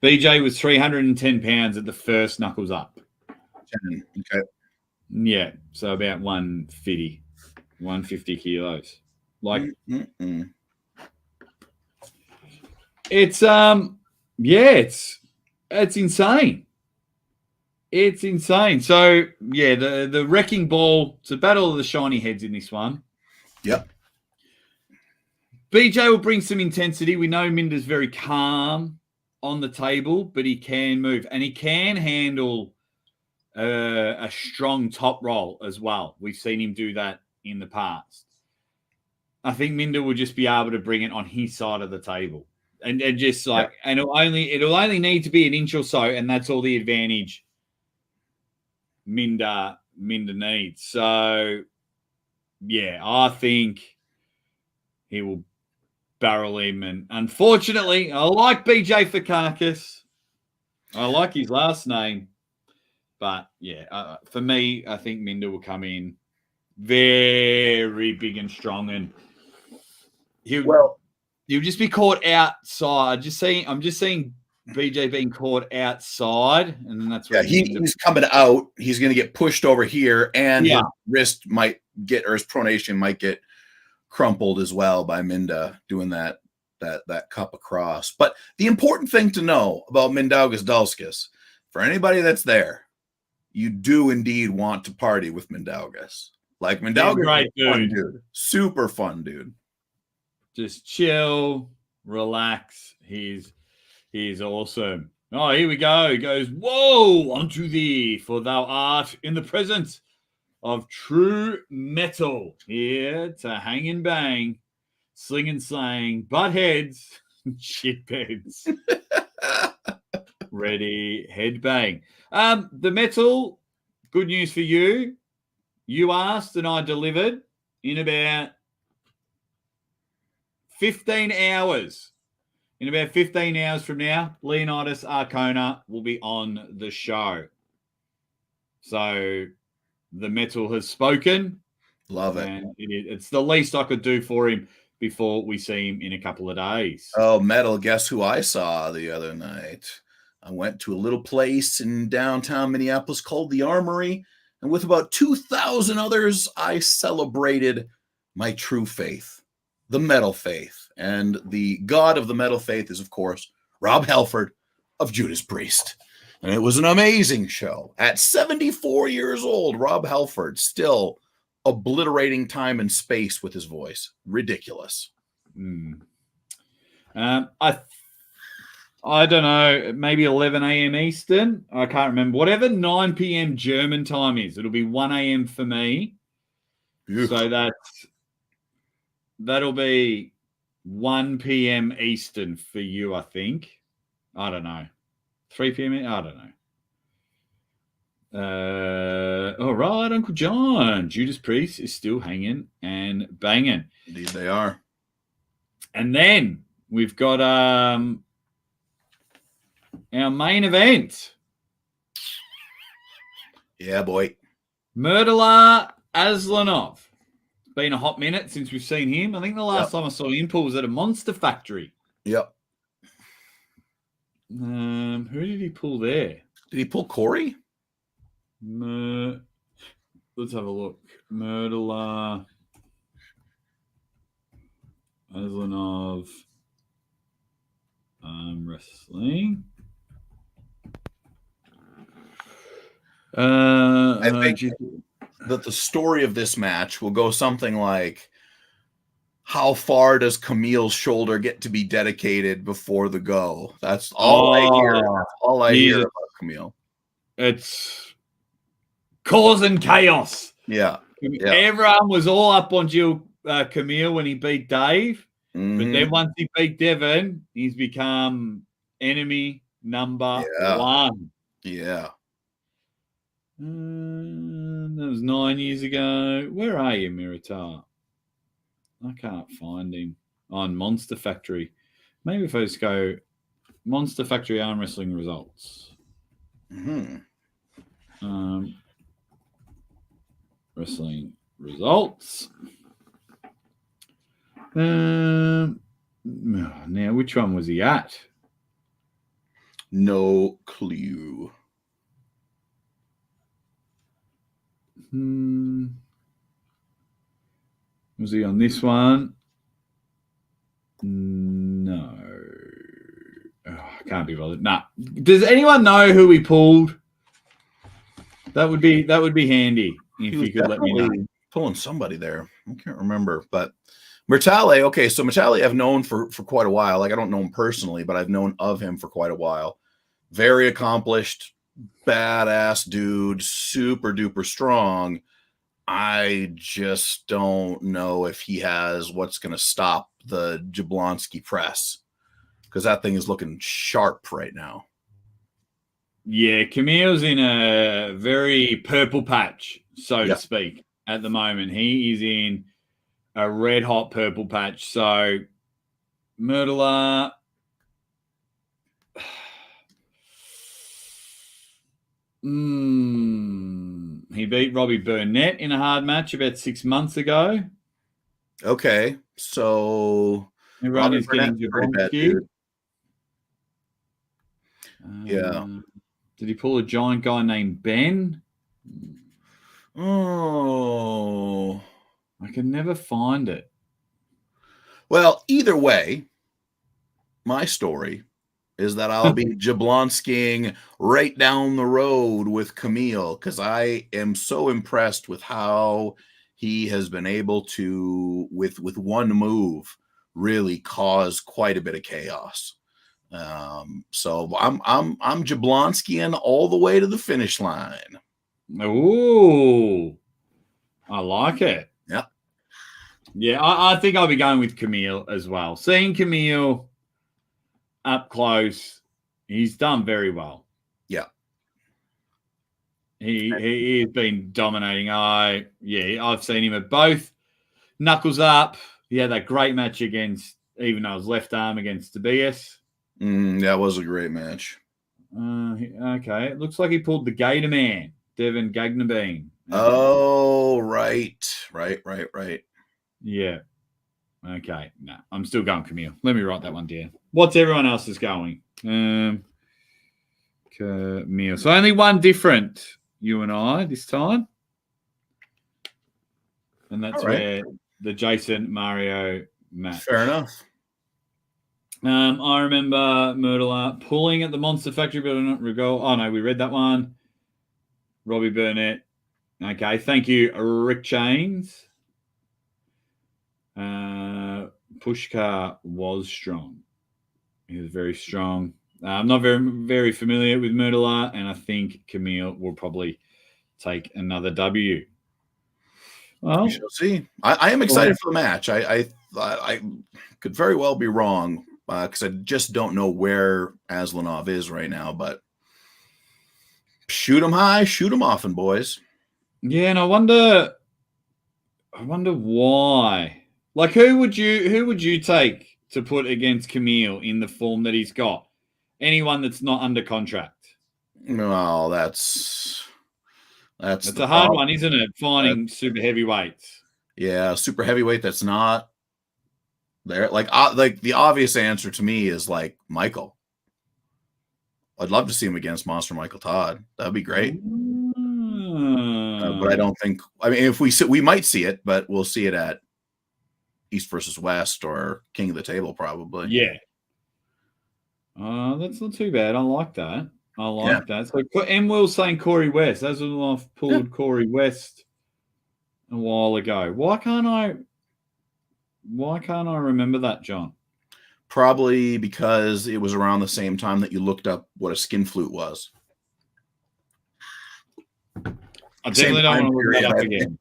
[SPEAKER 1] BJ was 310 pounds at the first knuckles up.
[SPEAKER 2] 10, okay.
[SPEAKER 1] Yeah, so about 150 kilos. Like, it's it's insane. It's insane. So yeah, the wrecking ball. It's a battle of the shiny heads in this one.
[SPEAKER 2] Yep.
[SPEAKER 1] BJ will bring some intensity. We know Minda's very calm on the table, but he can move and he can handle a strong top roll as well. We've seen him do that in the past. I think Minda will just be able to bring it on his side of the table, and just like, and it'll only need to be an inch or so, and that's all the advantage Minda needs. So yeah, I think he will barrel him, and unfortunately, I like BJ Fakakis. I like his last name. But, yeah, for me, I think Minda will come in very big and strong, and he'll just be caught outside. I'm just seeing BJ being caught outside, and then that's where
[SPEAKER 2] he's coming out. He's going to get pushed over here, and his wrist might get, or his pronation might get crumpled as well by Minda doing that cup across. But the important thing to know about Mindaugas Dauskas, for anybody that's there, you do indeed want to party with Mindaugas. Like, Mindaugas is a fun dude. Super fun dude.
[SPEAKER 1] Just chill, relax. He's awesome. Oh, here we go. He goes, "Woe unto thee, for thou art in the presence of true metal, here to hang and bang, sling and slang, butt heads, shit beds." Ready, head bang. The metal, good news for you. You asked and I delivered in about 15 hours. In about 15 hours from now, Leonidas Arcona will be on the show. So the metal has spoken.
[SPEAKER 2] Love it.
[SPEAKER 1] And it's the least I could do for him before we see him in a couple of days.
[SPEAKER 2] Oh, metal, guess who I saw the other night? I went to a little place in downtown Minneapolis called the Armory, and with about 2,000 others, I celebrated my true faith, the metal faith. And the god of the metal faith is, of course, Rob Halford of Judas Priest. And it was an amazing show. At 74 years old, Rob Halford still obliterating time and space with his voice. Ridiculous.
[SPEAKER 1] I don't know, maybe 11 a.m. Eastern. I can't remember. Whatever 9 p.m. German time is, it'll be 1 a.m. for me. So that'll be 1 p.m. Eastern for you, I think. I don't know. 3 p.m. I don't know. All right, Uncle John. Judas Priest is still hanging and banging.
[SPEAKER 2] Indeed they are.
[SPEAKER 1] And then we've got our main event.
[SPEAKER 2] Yeah, boy.
[SPEAKER 1] Murtala Aslanov been a hot minute since we've seen him. I think the last time I saw him pull was at a Monster Factory.
[SPEAKER 2] Yep.
[SPEAKER 1] Who did he pull there?
[SPEAKER 2] Did he pull Corey?
[SPEAKER 1] Let's have a look. Myrtler, Aslanov, wrestling.
[SPEAKER 2] I think that the story of this match will go something like, how far does Camille's shoulder get to be dedicated before the go? That's all I hear. That's all I hear about Camille.
[SPEAKER 1] It's causing chaos.
[SPEAKER 2] Yeah.
[SPEAKER 1] Everyone was all up on Camille when he beat Dave.
[SPEAKER 2] Mm-hmm.
[SPEAKER 1] But then once he beat Devin, he's become enemy number one.
[SPEAKER 2] Yeah.
[SPEAKER 1] That was 9 years ago. Where are you, Miritar? I can't find him on Monster Factory. Maybe if I just go Monster Factory arm wrestling results. Wrestling results. Now, which one was he at?
[SPEAKER 2] No clue.
[SPEAKER 1] Was he on this one? No. Oh, I can't be bothered. Nah. Does anyone know who he pulled? That would be handy if you could let me know.
[SPEAKER 2] Pulling somebody there. I can't remember, but Mertale. Okay, so Mertale I've known for quite a while. Like, I don't know him personally, but I've known of him for quite a while. Very accomplished, badass dude, super duper strong. I just don't know if he has what's going to stop the Jablonski press, because that thing is looking sharp right now.
[SPEAKER 1] Yeah, Camille's in a very purple patch, so to speak, at the moment. He is in a red hot purple patch. So, Myrtler. He beat Robbie Burnett in a hard match about 6 months ago.
[SPEAKER 2] Okay, so
[SPEAKER 1] everybody's getting Jablonski.
[SPEAKER 2] Yeah.
[SPEAKER 1] Did he pull a giant guy named Ben?
[SPEAKER 2] Oh,
[SPEAKER 1] I can never find it.
[SPEAKER 2] Well, either way, my story is that I'll be Jablonskiing right down the road with Camille, because I am so impressed with how he has been able to, with one move, really cause quite a bit of chaos. So I'm Jablonskiing all the way to the finish line.
[SPEAKER 1] Ooh, I like it.
[SPEAKER 2] Yeah.
[SPEAKER 1] Yeah, I think I'll be going with Camille as well. Seeing Camille up close, he's done very well.
[SPEAKER 2] Yeah.
[SPEAKER 1] He has been dominating. I've seen him at both. Knuckles up. He had that great match against, even though it was left arm, against Tobias.
[SPEAKER 2] That was a great match.
[SPEAKER 1] Okay. It looks like he pulled the Gator Man, Devin Gagnabine.
[SPEAKER 2] Oh, right.
[SPEAKER 1] Yeah. Okay. No, I'm still going Camille. Let me write that one down. What's everyone else's going? Camille. So only one different, you and I, this time. And that's where the Jason Mario match.
[SPEAKER 2] Fair enough.
[SPEAKER 1] I remember Myrtler pulling at the Monster Factory, but not Regal. Oh, no, we read that one. Robbie Burnett. Okay, thank you, Rick Chains. Pushkar was strong. He was very strong. I'm not very familiar with Myrtler, and I think Camille will probably take another W. Well,
[SPEAKER 2] we shall see. I am excited for the match. I could very well be wrong, because I just don't know where Aslanov is right now, but shoot him high, shoot him often, boys.
[SPEAKER 1] Yeah, and I wonder why. Like, who would you take to put against Camille in the form that he's got? Anyone that's not under contract.
[SPEAKER 2] Well, that's
[SPEAKER 1] a hard one, isn't it? Finding super heavyweights.
[SPEAKER 2] Yeah, super heavyweight that's not there. Like the obvious answer to me is like Michael. I'd love to see him against Monster Michael Todd. That'd be great. But I don't think. I mean, if we might see it, but we'll see it at East versus West or King of the Table probably.
[SPEAKER 1] Yeah. That's not too bad. I like that. I like that. So, M. Will's saying Corey West. As I've pulled Corey West a while ago. Why can't I remember that, John?
[SPEAKER 2] Probably because it was around the same time that you looked up what a skin flute was.
[SPEAKER 1] I definitely don't want to look that up again.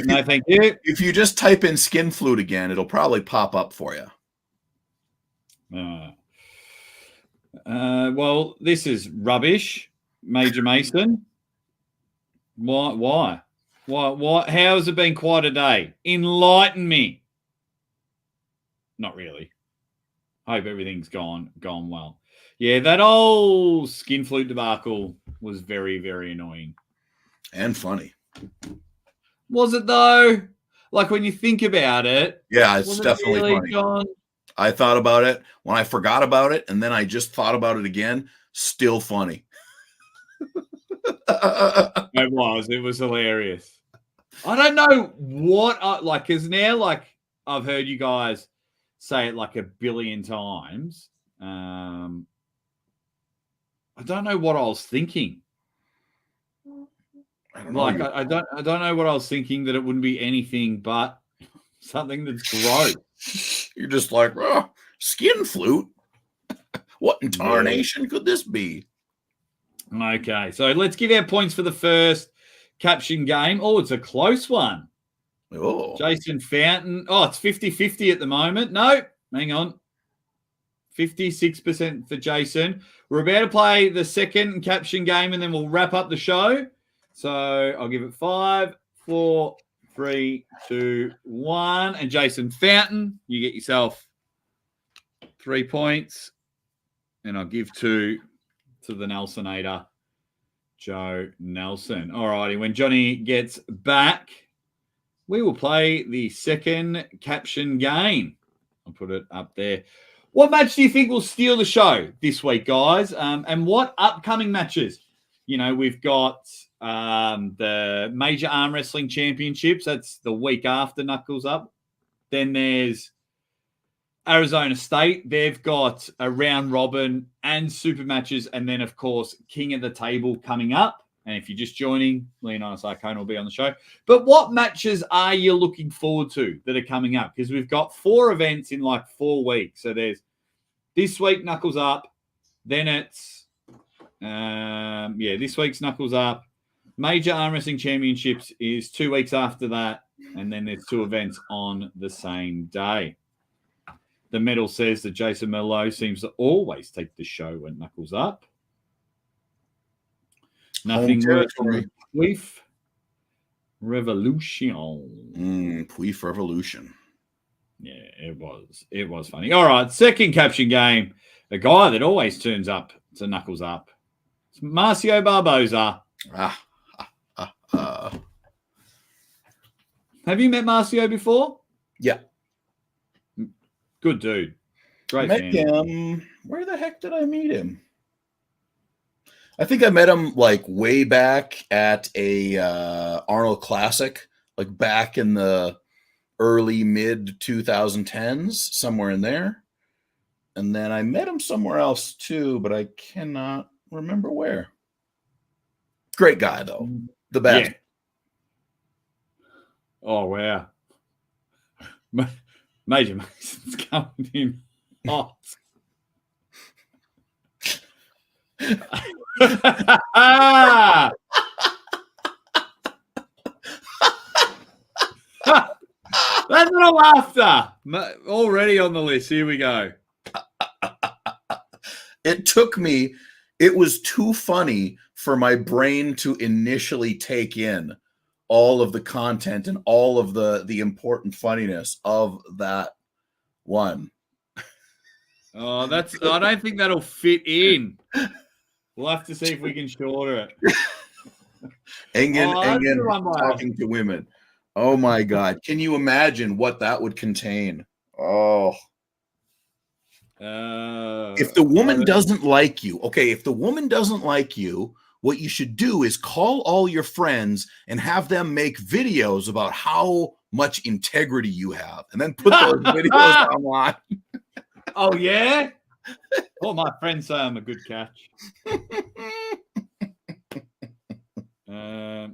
[SPEAKER 1] No, thank you.
[SPEAKER 2] If you just type in skin flute again, it'll probably pop up for you.
[SPEAKER 1] Well, this is rubbish, Major Mason. Why? How has it been quite a day? Enlighten me. Not really. Hope everything's gone well. Yeah, that old skin flute debacle was very, very annoying.
[SPEAKER 2] And funny.
[SPEAKER 1] Was it though? Like when you think about it.
[SPEAKER 2] Yeah, it's definitely
[SPEAKER 1] really
[SPEAKER 2] funny.
[SPEAKER 1] John?
[SPEAKER 2] I thought about it when I forgot about it, and then I just thought about it again. Still funny.
[SPEAKER 1] It was hilarious. I don't know what because now like I've heard you guys say it like a billion times. I don't know what I was thinking. I don't know what I was thinking, that it wouldn't be anything but something that's gross.
[SPEAKER 2] You're just like, oh, skin flute. What in tarnation could this be?
[SPEAKER 1] Okay, so let's give our points for the first caption game. Oh, it's a close one.
[SPEAKER 2] Oh.
[SPEAKER 1] Jason Fountain. Oh, it's 50-50 at the moment. No, hang on. 56% for Jason. We're about to play the second caption game, and then we'll wrap up the show. So I'll give it 5, 4, 3, 2, 1. And Jason Fountain, you get yourself 3 points. And I'll give 2 to the Nelsonator, Joe Nelson. All righty. When Johnny gets back, we will play the second caption game. I'll put it up there. What match do you think will steal the show this week, guys? And what upcoming matches? You know, we've got the Major Arm Wrestling Championships. That's the week after Knuckles Up. Then there's Arizona State. They've got a round robin and super matches. And then, of course, King of the Table coming up. And if you're just joining, Leonidas Arcona will be on the show. But what matches are you looking forward to that are coming up? Because we've got 4 events in like 4 weeks. So there's this week, Knuckles Up. Then it's, this week's Knuckles Up. Major Arm Wrestling Championships is 2 weeks after that. And then there's 2 events on the same day. The medal says that Jason Merlot seems to always take the show when Knuckles Up. Nothing worse than Queef Revolution.
[SPEAKER 2] Queef Revolution.
[SPEAKER 1] Yeah, it was funny. All right, second caption game. A guy that always turns up to Knuckles Up. It's Marcio Barboza. Have you met Marcio before?
[SPEAKER 2] Yeah.
[SPEAKER 1] Good dude. Great
[SPEAKER 2] met
[SPEAKER 1] fan.
[SPEAKER 2] Him. Where the heck did I meet him? I think I met him like way back at a Arnold Classic, like back in the early mid 2010s, somewhere in there. And then I met him somewhere else too, but I cannot remember where. Great guy though, the best.
[SPEAKER 1] Yeah. Oh wow. Major Mason's coming in hot. That's what I'm after. Already on the list. Here we go.
[SPEAKER 2] It was too funny for my brain to initially take in all of the content and all of the important funniness of that one.
[SPEAKER 1] Oh, I don't think that'll fit in. We'll have to see if we can shorter it.
[SPEAKER 2] Engen talking to women. Oh my God. Can you imagine what that would contain? Oh. If the woman doesn't like you, okay, if the woman doesn't like you, what you should do is call all your friends and have them make videos about how much integrity you have, and then put those videos online.
[SPEAKER 1] Oh, yeah? Well, my friends say I'm a good catch.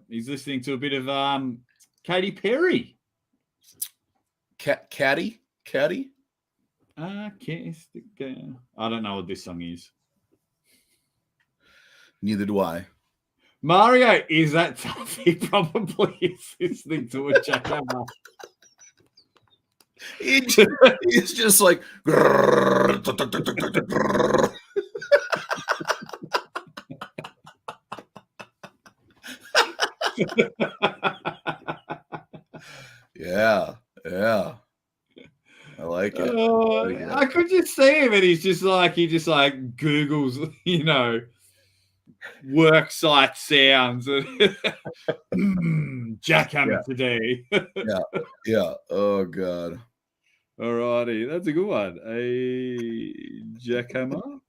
[SPEAKER 1] He's listening to a bit of Katy Perry.
[SPEAKER 2] Caddy?
[SPEAKER 1] I don't know what this song is.
[SPEAKER 2] Neither do I.
[SPEAKER 1] Mario is that tough. He probably is listening to a jackhammer.
[SPEAKER 2] He's just like. Yeah. I like it.
[SPEAKER 1] I could just see him, and he just Googles, work site sounds. Jackhammer today.
[SPEAKER 2] Yeah. Oh God.
[SPEAKER 1] Alrighty, that's a good one. A jackhammer.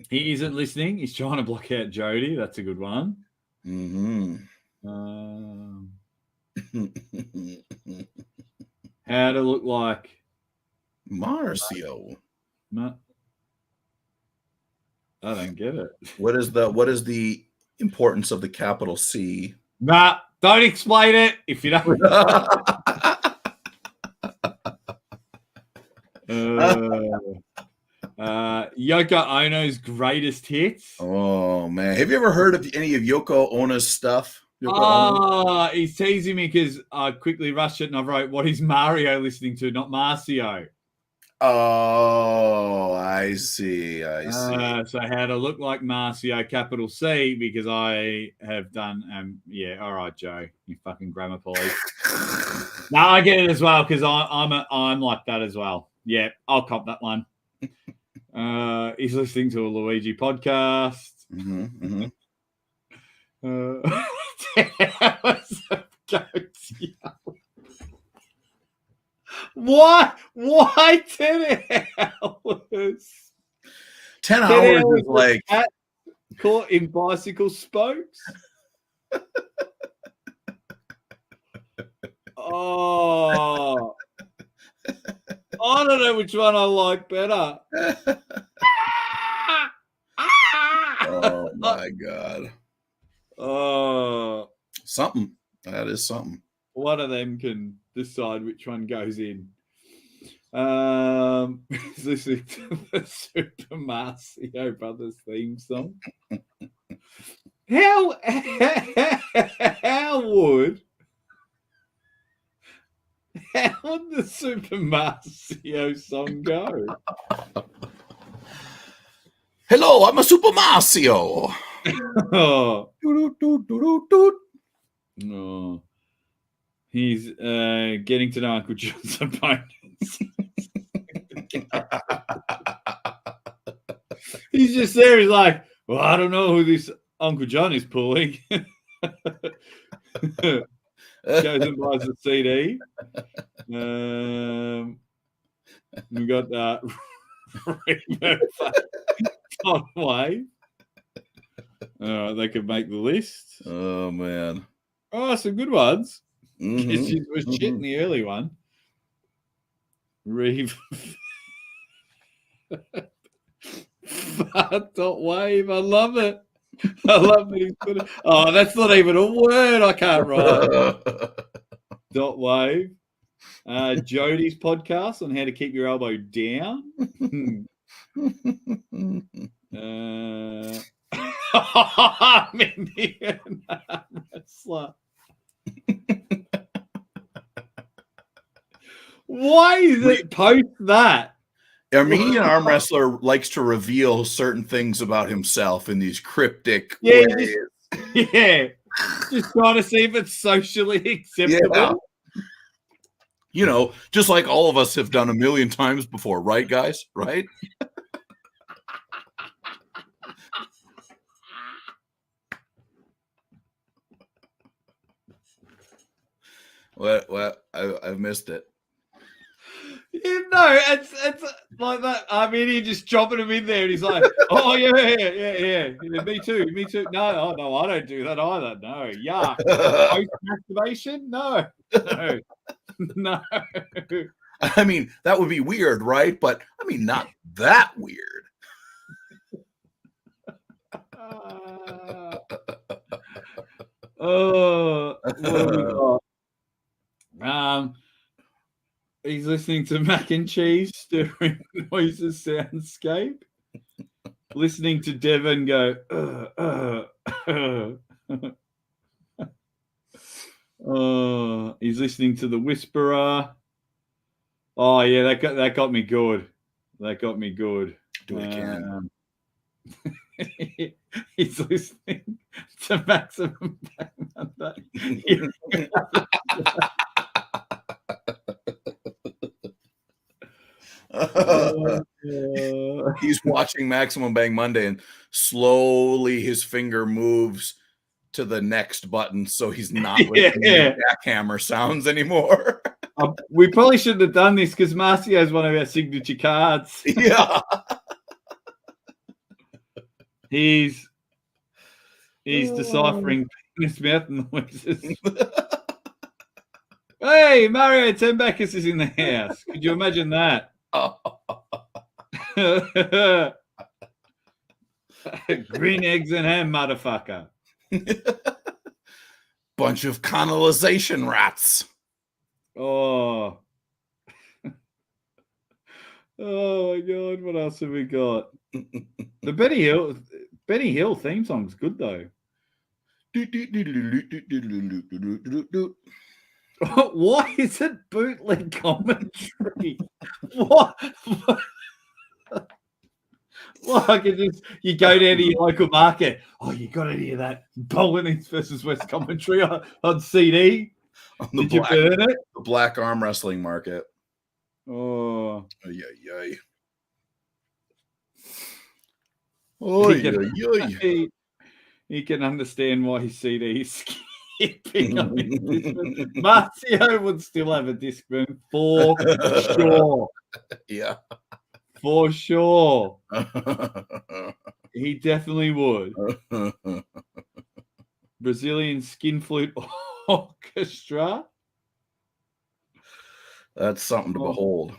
[SPEAKER 1] He isn't listening. He's trying to block out Jody. That's a good one. How to look like
[SPEAKER 2] Marcio.
[SPEAKER 1] No, I don't get it.
[SPEAKER 2] What is the importance of the capital C?
[SPEAKER 1] Nah, don't explain it if you don't. Yoko Ono's greatest hits.
[SPEAKER 2] Oh man, have you ever heard of any of Yoko Ono's stuff?
[SPEAKER 1] He's teasing me because I quickly rushed it and I wrote, "What is Mario listening to?" Not Marcio.
[SPEAKER 2] Oh, I see.
[SPEAKER 1] So how to look like Marcio, capital C, because I have done. Yeah, all right, Joe, you fucking grammar police. No, I get it as well because I'm like that as well. Yeah, I'll cop that one. He's listening to a Luigi podcast. Why 10 hours?
[SPEAKER 2] 10 hours is like
[SPEAKER 1] caught in bicycle spokes. Oh, I don't know which one I like better.
[SPEAKER 2] Oh my God.
[SPEAKER 1] Oh,
[SPEAKER 2] something. That is something.
[SPEAKER 1] One of them can decide which one goes in. He's listening to the Super Mario Brothers theme song. How would the Super Mario song go?
[SPEAKER 2] Hello, I'm a Super Mario.
[SPEAKER 1] Oh. No. He's getting to know Uncle John's opponents. He's just there. He's like, well, I don't know who this Uncle John is pulling. Goes and buys the CD. We got Tom Wave. They could make the list.
[SPEAKER 2] Oh man.
[SPEAKER 1] Oh, some good ones. She was shit in the early one. Reeve. Dot wave. I love it. I love that he's put it. Oh, that's not even a word. I can't write. Dot wave. Jody's podcast on how to keep your elbow down. Indian wrestler. Why is it post that?
[SPEAKER 2] Armenian arm wrestler likes to reveal certain things about himself in these cryptic ways.
[SPEAKER 1] Just trying to see if it's socially acceptable.
[SPEAKER 2] Yeah. Just like all of us have done a million times before, right, guys? Right? What? I've missed it.
[SPEAKER 1] No, it's like that. I mean, he just dropping him in there, and he's like, "Oh yeah, me too. No, I don't do that either. No, yuck. Post masturbation? No. No.
[SPEAKER 2] I mean, that would be weird, right? But I mean, not that weird.
[SPEAKER 1] Oh, what have we got? He's listening to mac and cheese stirring noises soundscape. Listening to Devon go, he's listening to the Whisperer. Oh yeah, that got me good. That got me good.
[SPEAKER 2] Do it again.
[SPEAKER 1] He's listening to Maximum
[SPEAKER 2] He's watching Maximum Bang Monday, and slowly his finger moves to the next button, so he's not listening to jackhammer sounds anymore.
[SPEAKER 1] We probably shouldn't have done this because Marcio is one of our signature cards.
[SPEAKER 2] Yeah.
[SPEAKER 1] He's deciphering penis mouth noises. Hey, Mario Tembakis is in the house. Could you imagine that? Green eggs and ham, motherfucker.
[SPEAKER 2] Bunch of canalization rats.
[SPEAKER 1] Oh. Oh my god, what else have we got? The Benny Hill theme song's good though. Why is it bootleg commentary? What? Like you go down to your local market. Oh, you got any of that Bowling East versus West commentary on CD? Did you burn it?
[SPEAKER 2] The black arm wrestling market.
[SPEAKER 1] Oh,
[SPEAKER 2] yeah.
[SPEAKER 1] He can understand why his CD is skipping on his Discman. Marcio would still have a Discman for sure.
[SPEAKER 2] Yeah.
[SPEAKER 1] For sure. He definitely would. Brazilian Skin Flute Orchestra.
[SPEAKER 2] That's something to behold.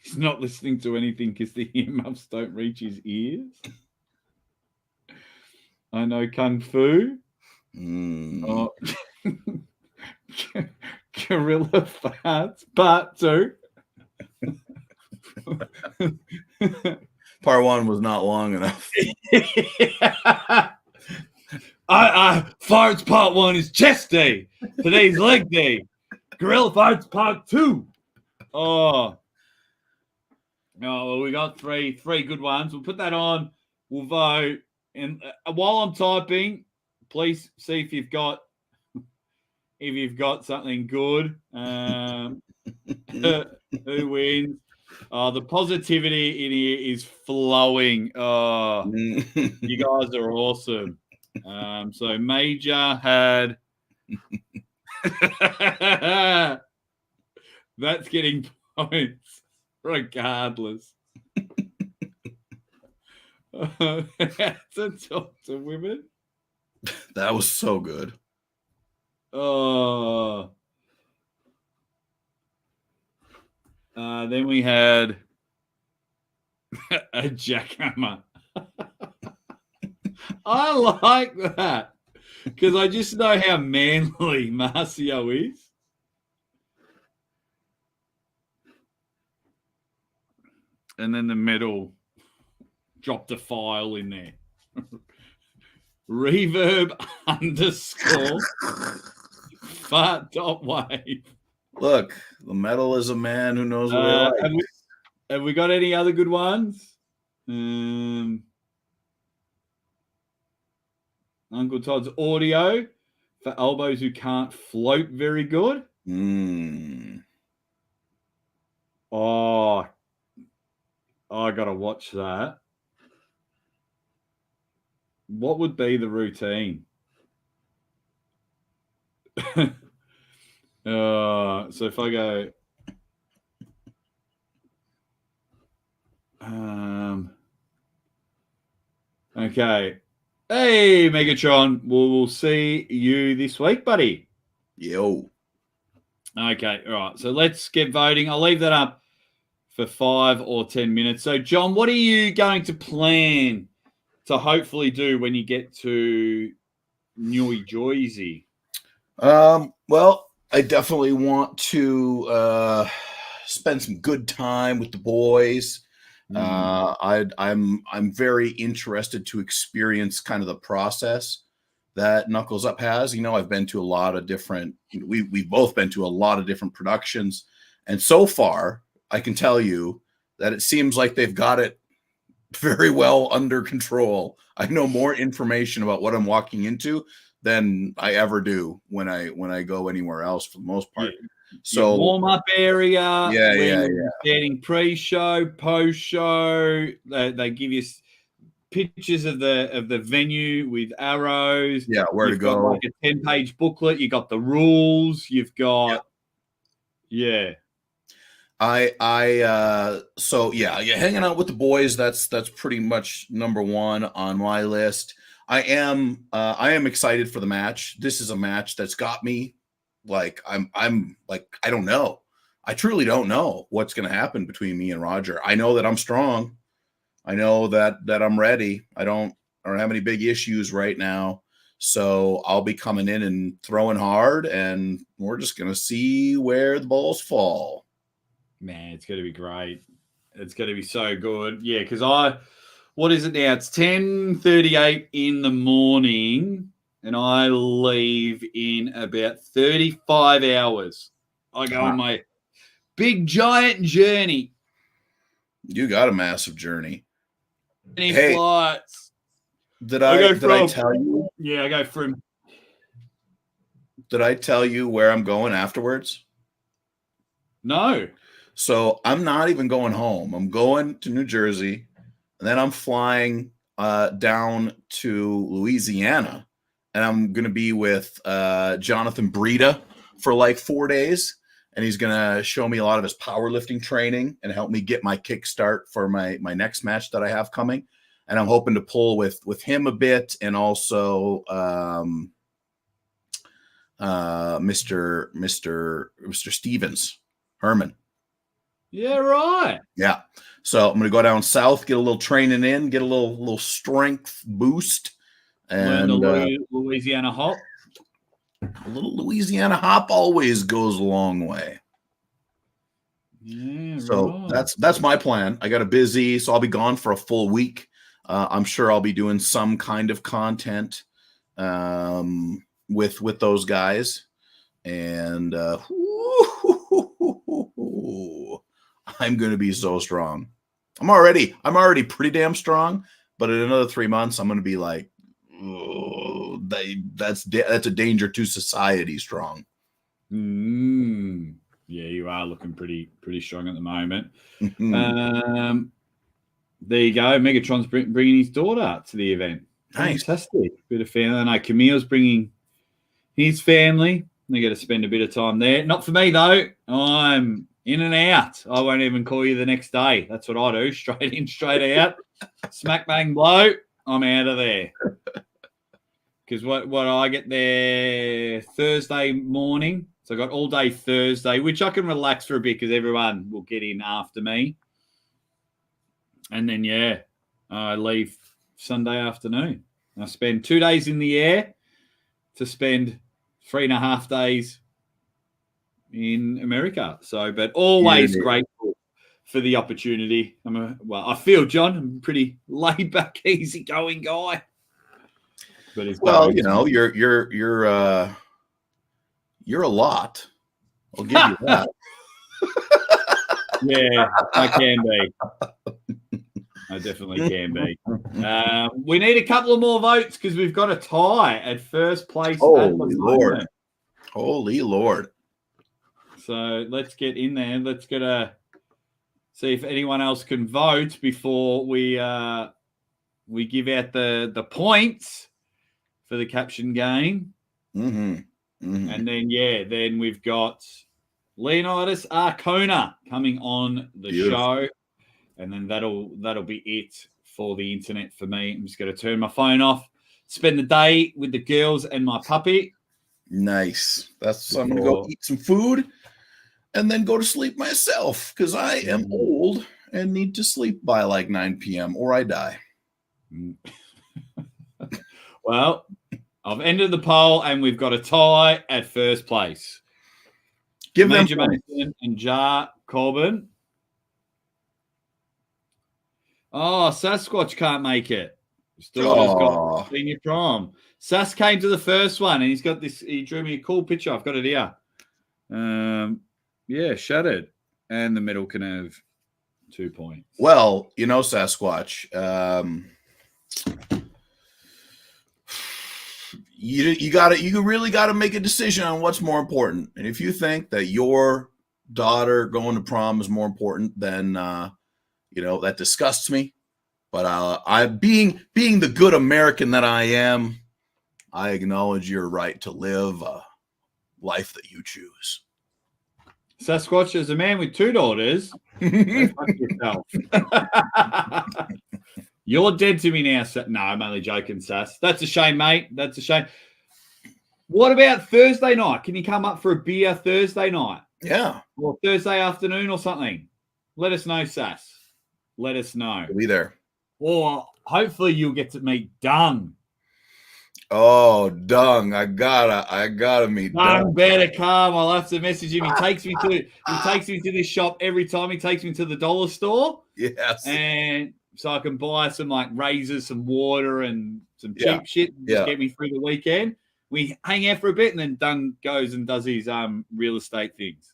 [SPEAKER 1] He's not listening to anything because the earmuffs don't reach his ears. I know Kung Fu. Oh. Gorilla Farts Part 2.
[SPEAKER 2] Part 1 was not long enough.
[SPEAKER 1] Farts Part 1 is chest day. Today's leg day. Gorilla Farts Part 2. Oh, well, we got three good ones. We'll put that on. We'll vote. And while I'm typing, please see if you've got something good. Who wins? The positivity in here is flowing. You guys are awesome. So Major had that's getting points regardless. To talk to women.
[SPEAKER 2] That was so good.
[SPEAKER 1] Then we had a jackhammer. I like that because I just know how manly Marcio is. And then the metal dropped a file in there. Reverb _ fart.wave.
[SPEAKER 2] Look, the metal is a man who knows what he likes.
[SPEAKER 1] Have we got any other good ones? Uncle Todd's audio for elbows who can't float very good. Oh, I got to watch that. What would be the routine? So if I go, okay. Hey, Megatron, we'll see you this week, buddy.
[SPEAKER 2] Yo.
[SPEAKER 1] Okay, all right. So let's get voting. I'll leave that up for 5 or 10 minutes. So, John, what are you going to plan to hopefully do when you get to New Jersey?
[SPEAKER 2] Well, I definitely want to spend some good time with the boys. I'm very interested to experience kind of the process that Knuckles Up has. You know, I've been to a lot of different. We've both been to a lot of different productions, and so far, I can tell you that it seems like they've got it very well under control. I know more information about what I'm walking into than I ever do when I go anywhere else for the most part.
[SPEAKER 1] Yeah.
[SPEAKER 2] So
[SPEAKER 1] warm up area,
[SPEAKER 2] yeah.
[SPEAKER 1] getting pre-show, post-show. They give you pictures of the venue with arrows.
[SPEAKER 2] Yeah, where
[SPEAKER 1] You've
[SPEAKER 2] to go.
[SPEAKER 1] Got like a 10-page booklet. You got the rules. You've got
[SPEAKER 2] So yeah, hanging out with the boys, that's pretty much number one on my list. I am excited for the match. This is a match that's got me like I'm like I don't know. I truly don't know what's going to happen between me and Roger. I know that I'm strong. I know that I'm ready. I don't have any big issues right now. So I'll be coming in and throwing hard, and we're just going to see where the balls fall.
[SPEAKER 1] Man, it's going to be great. It's going to be so good. Yeah, because what is it now? It's 10:38 in the morning, and I leave in about 35 hours. I go on my big, giant journey.
[SPEAKER 2] You got a massive journey.
[SPEAKER 1] Hey, flights.
[SPEAKER 2] Did I tell you?
[SPEAKER 1] Yeah, I go from.
[SPEAKER 2] Did I tell you where I'm going afterwards?
[SPEAKER 1] No.
[SPEAKER 2] So I'm not even going home. I'm going to New Jersey, and then I'm flying down to Louisiana, and I'm going to be with Jonathan Breida for like 4 days, and he's going to show me a lot of his powerlifting training and help me get my kickstart for my next match that I have coming. And I'm hoping to pull with him a bit, and also Mr. Stevens, Herman.
[SPEAKER 1] Yeah, right.
[SPEAKER 2] Yeah. So I'm going to go down south, get a little training in, get a little strength boost. And
[SPEAKER 1] learn the Louisiana hop.
[SPEAKER 2] A little Louisiana hop always goes a long way.
[SPEAKER 1] Yeah,
[SPEAKER 2] so
[SPEAKER 1] right.
[SPEAKER 2] that's my plan. I got a busy, so I'll be gone for a full week. I'm sure I'll be doing some kind of content with those guys. And I'm going to be so strong. I'm already pretty damn strong, but in another 3 months, I'm going to be like, that's a danger to society strong.
[SPEAKER 1] Yeah, you are looking pretty strong at the moment. There you go. Megatron's bringing his daughter to the event.
[SPEAKER 2] Nice.
[SPEAKER 1] Fantastic. Bit of family. I know Camille's bringing his family. They got to spend a bit of time there. Not for me, though. I'm in and out. I won't even call you the next day. That's what I do. Straight in, straight out. Smack, bang, blow. I'm out of there. Because what I get there Thursday morning. So I got all day Thursday, which I can relax for a bit because everyone will get in after me. And then, I leave Sunday afternoon. I spend 2 days in the air to spend 3.5 days in America. So, but always grateful for the opportunity. I feel, John, I'm a pretty laid back, easygoing guy. But
[SPEAKER 2] you're a lot. I'll give you that.
[SPEAKER 1] Yeah, I can be. I definitely can be. We need a couple of more votes because we've got a tie at first place.
[SPEAKER 2] Holy Lord. Holy Lord.
[SPEAKER 1] So let's get in there. Let's get see if anyone else can vote before we give out the points for the caption game.
[SPEAKER 2] Mm-hmm. Mhm.
[SPEAKER 1] And then we've got Leonidas Arcona coming on the
[SPEAKER 2] Beautiful.
[SPEAKER 1] show. And then that'll be it for the internet for me. I'm just going to turn my phone off, spend the day with the girls and my puppy.
[SPEAKER 2] Nice. I'm going to go eat some food and then go to sleep myself because I am old and need to sleep by like 9 p.m. or I die.
[SPEAKER 1] Well, I've ended the poll and we've got a tie at first place.
[SPEAKER 2] Give them
[SPEAKER 1] Major Mason and Jar Corbin. Oh, Sasquatch can't make it. His daughter's got senior prom. Sas came to the first one and he's got this. He drew me a cool picture. I've got it here. Yeah, shattered. And the medal can have 2 points.
[SPEAKER 2] Well, Sasquatch, you really got to make a decision on what's more important. And if you think that your daughter going to prom is more important, then that disgusts me. But I being the good American that I am, I acknowledge your right to live a life that you choose.
[SPEAKER 1] Sasquatch is a man with 2 daughters. Go fuck yourself. You're dead to me now. No, I'm only joking, Sass. That's a shame, mate. That's a shame. What about Thursday night? Can you come up for a beer Thursday night?
[SPEAKER 2] Yeah.
[SPEAKER 1] Or Thursday afternoon or something? Let us know, Sass. Let us know.
[SPEAKER 2] We'll be there.
[SPEAKER 1] Or hopefully you'll get to meet Dung.
[SPEAKER 2] Oh, Dung. I gotta meet
[SPEAKER 1] Dung. Better come. I'll have to message him. He takes me to this shop every time. He takes me to the dollar store.
[SPEAKER 2] Yes.
[SPEAKER 1] And so I can buy some like razors, some water, and some cheap shit. Just get me through the weekend. We hang out for a bit, and then Dung goes and does his real estate things.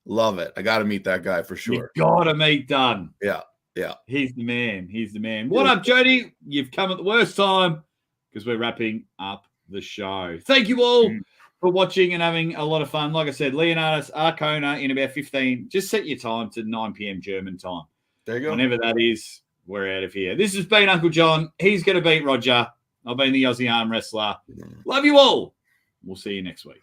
[SPEAKER 2] Love it. I got to meet that guy for sure.
[SPEAKER 1] You got to meet Dung.
[SPEAKER 2] Yeah.
[SPEAKER 1] He's the man. What up, Jody? You've come at the worst time because we're wrapping up the show. Thank you all for watching and having a lot of fun. Like I said, Leonidas Arcona in about 15. Just set your time to 9 p.m. German time.
[SPEAKER 2] There you go.
[SPEAKER 1] Whenever that is, we're out of here. This has been Uncle John. He's going to beat Roger. I've been the Aussie arm wrestler. Love you all. We'll see you next week.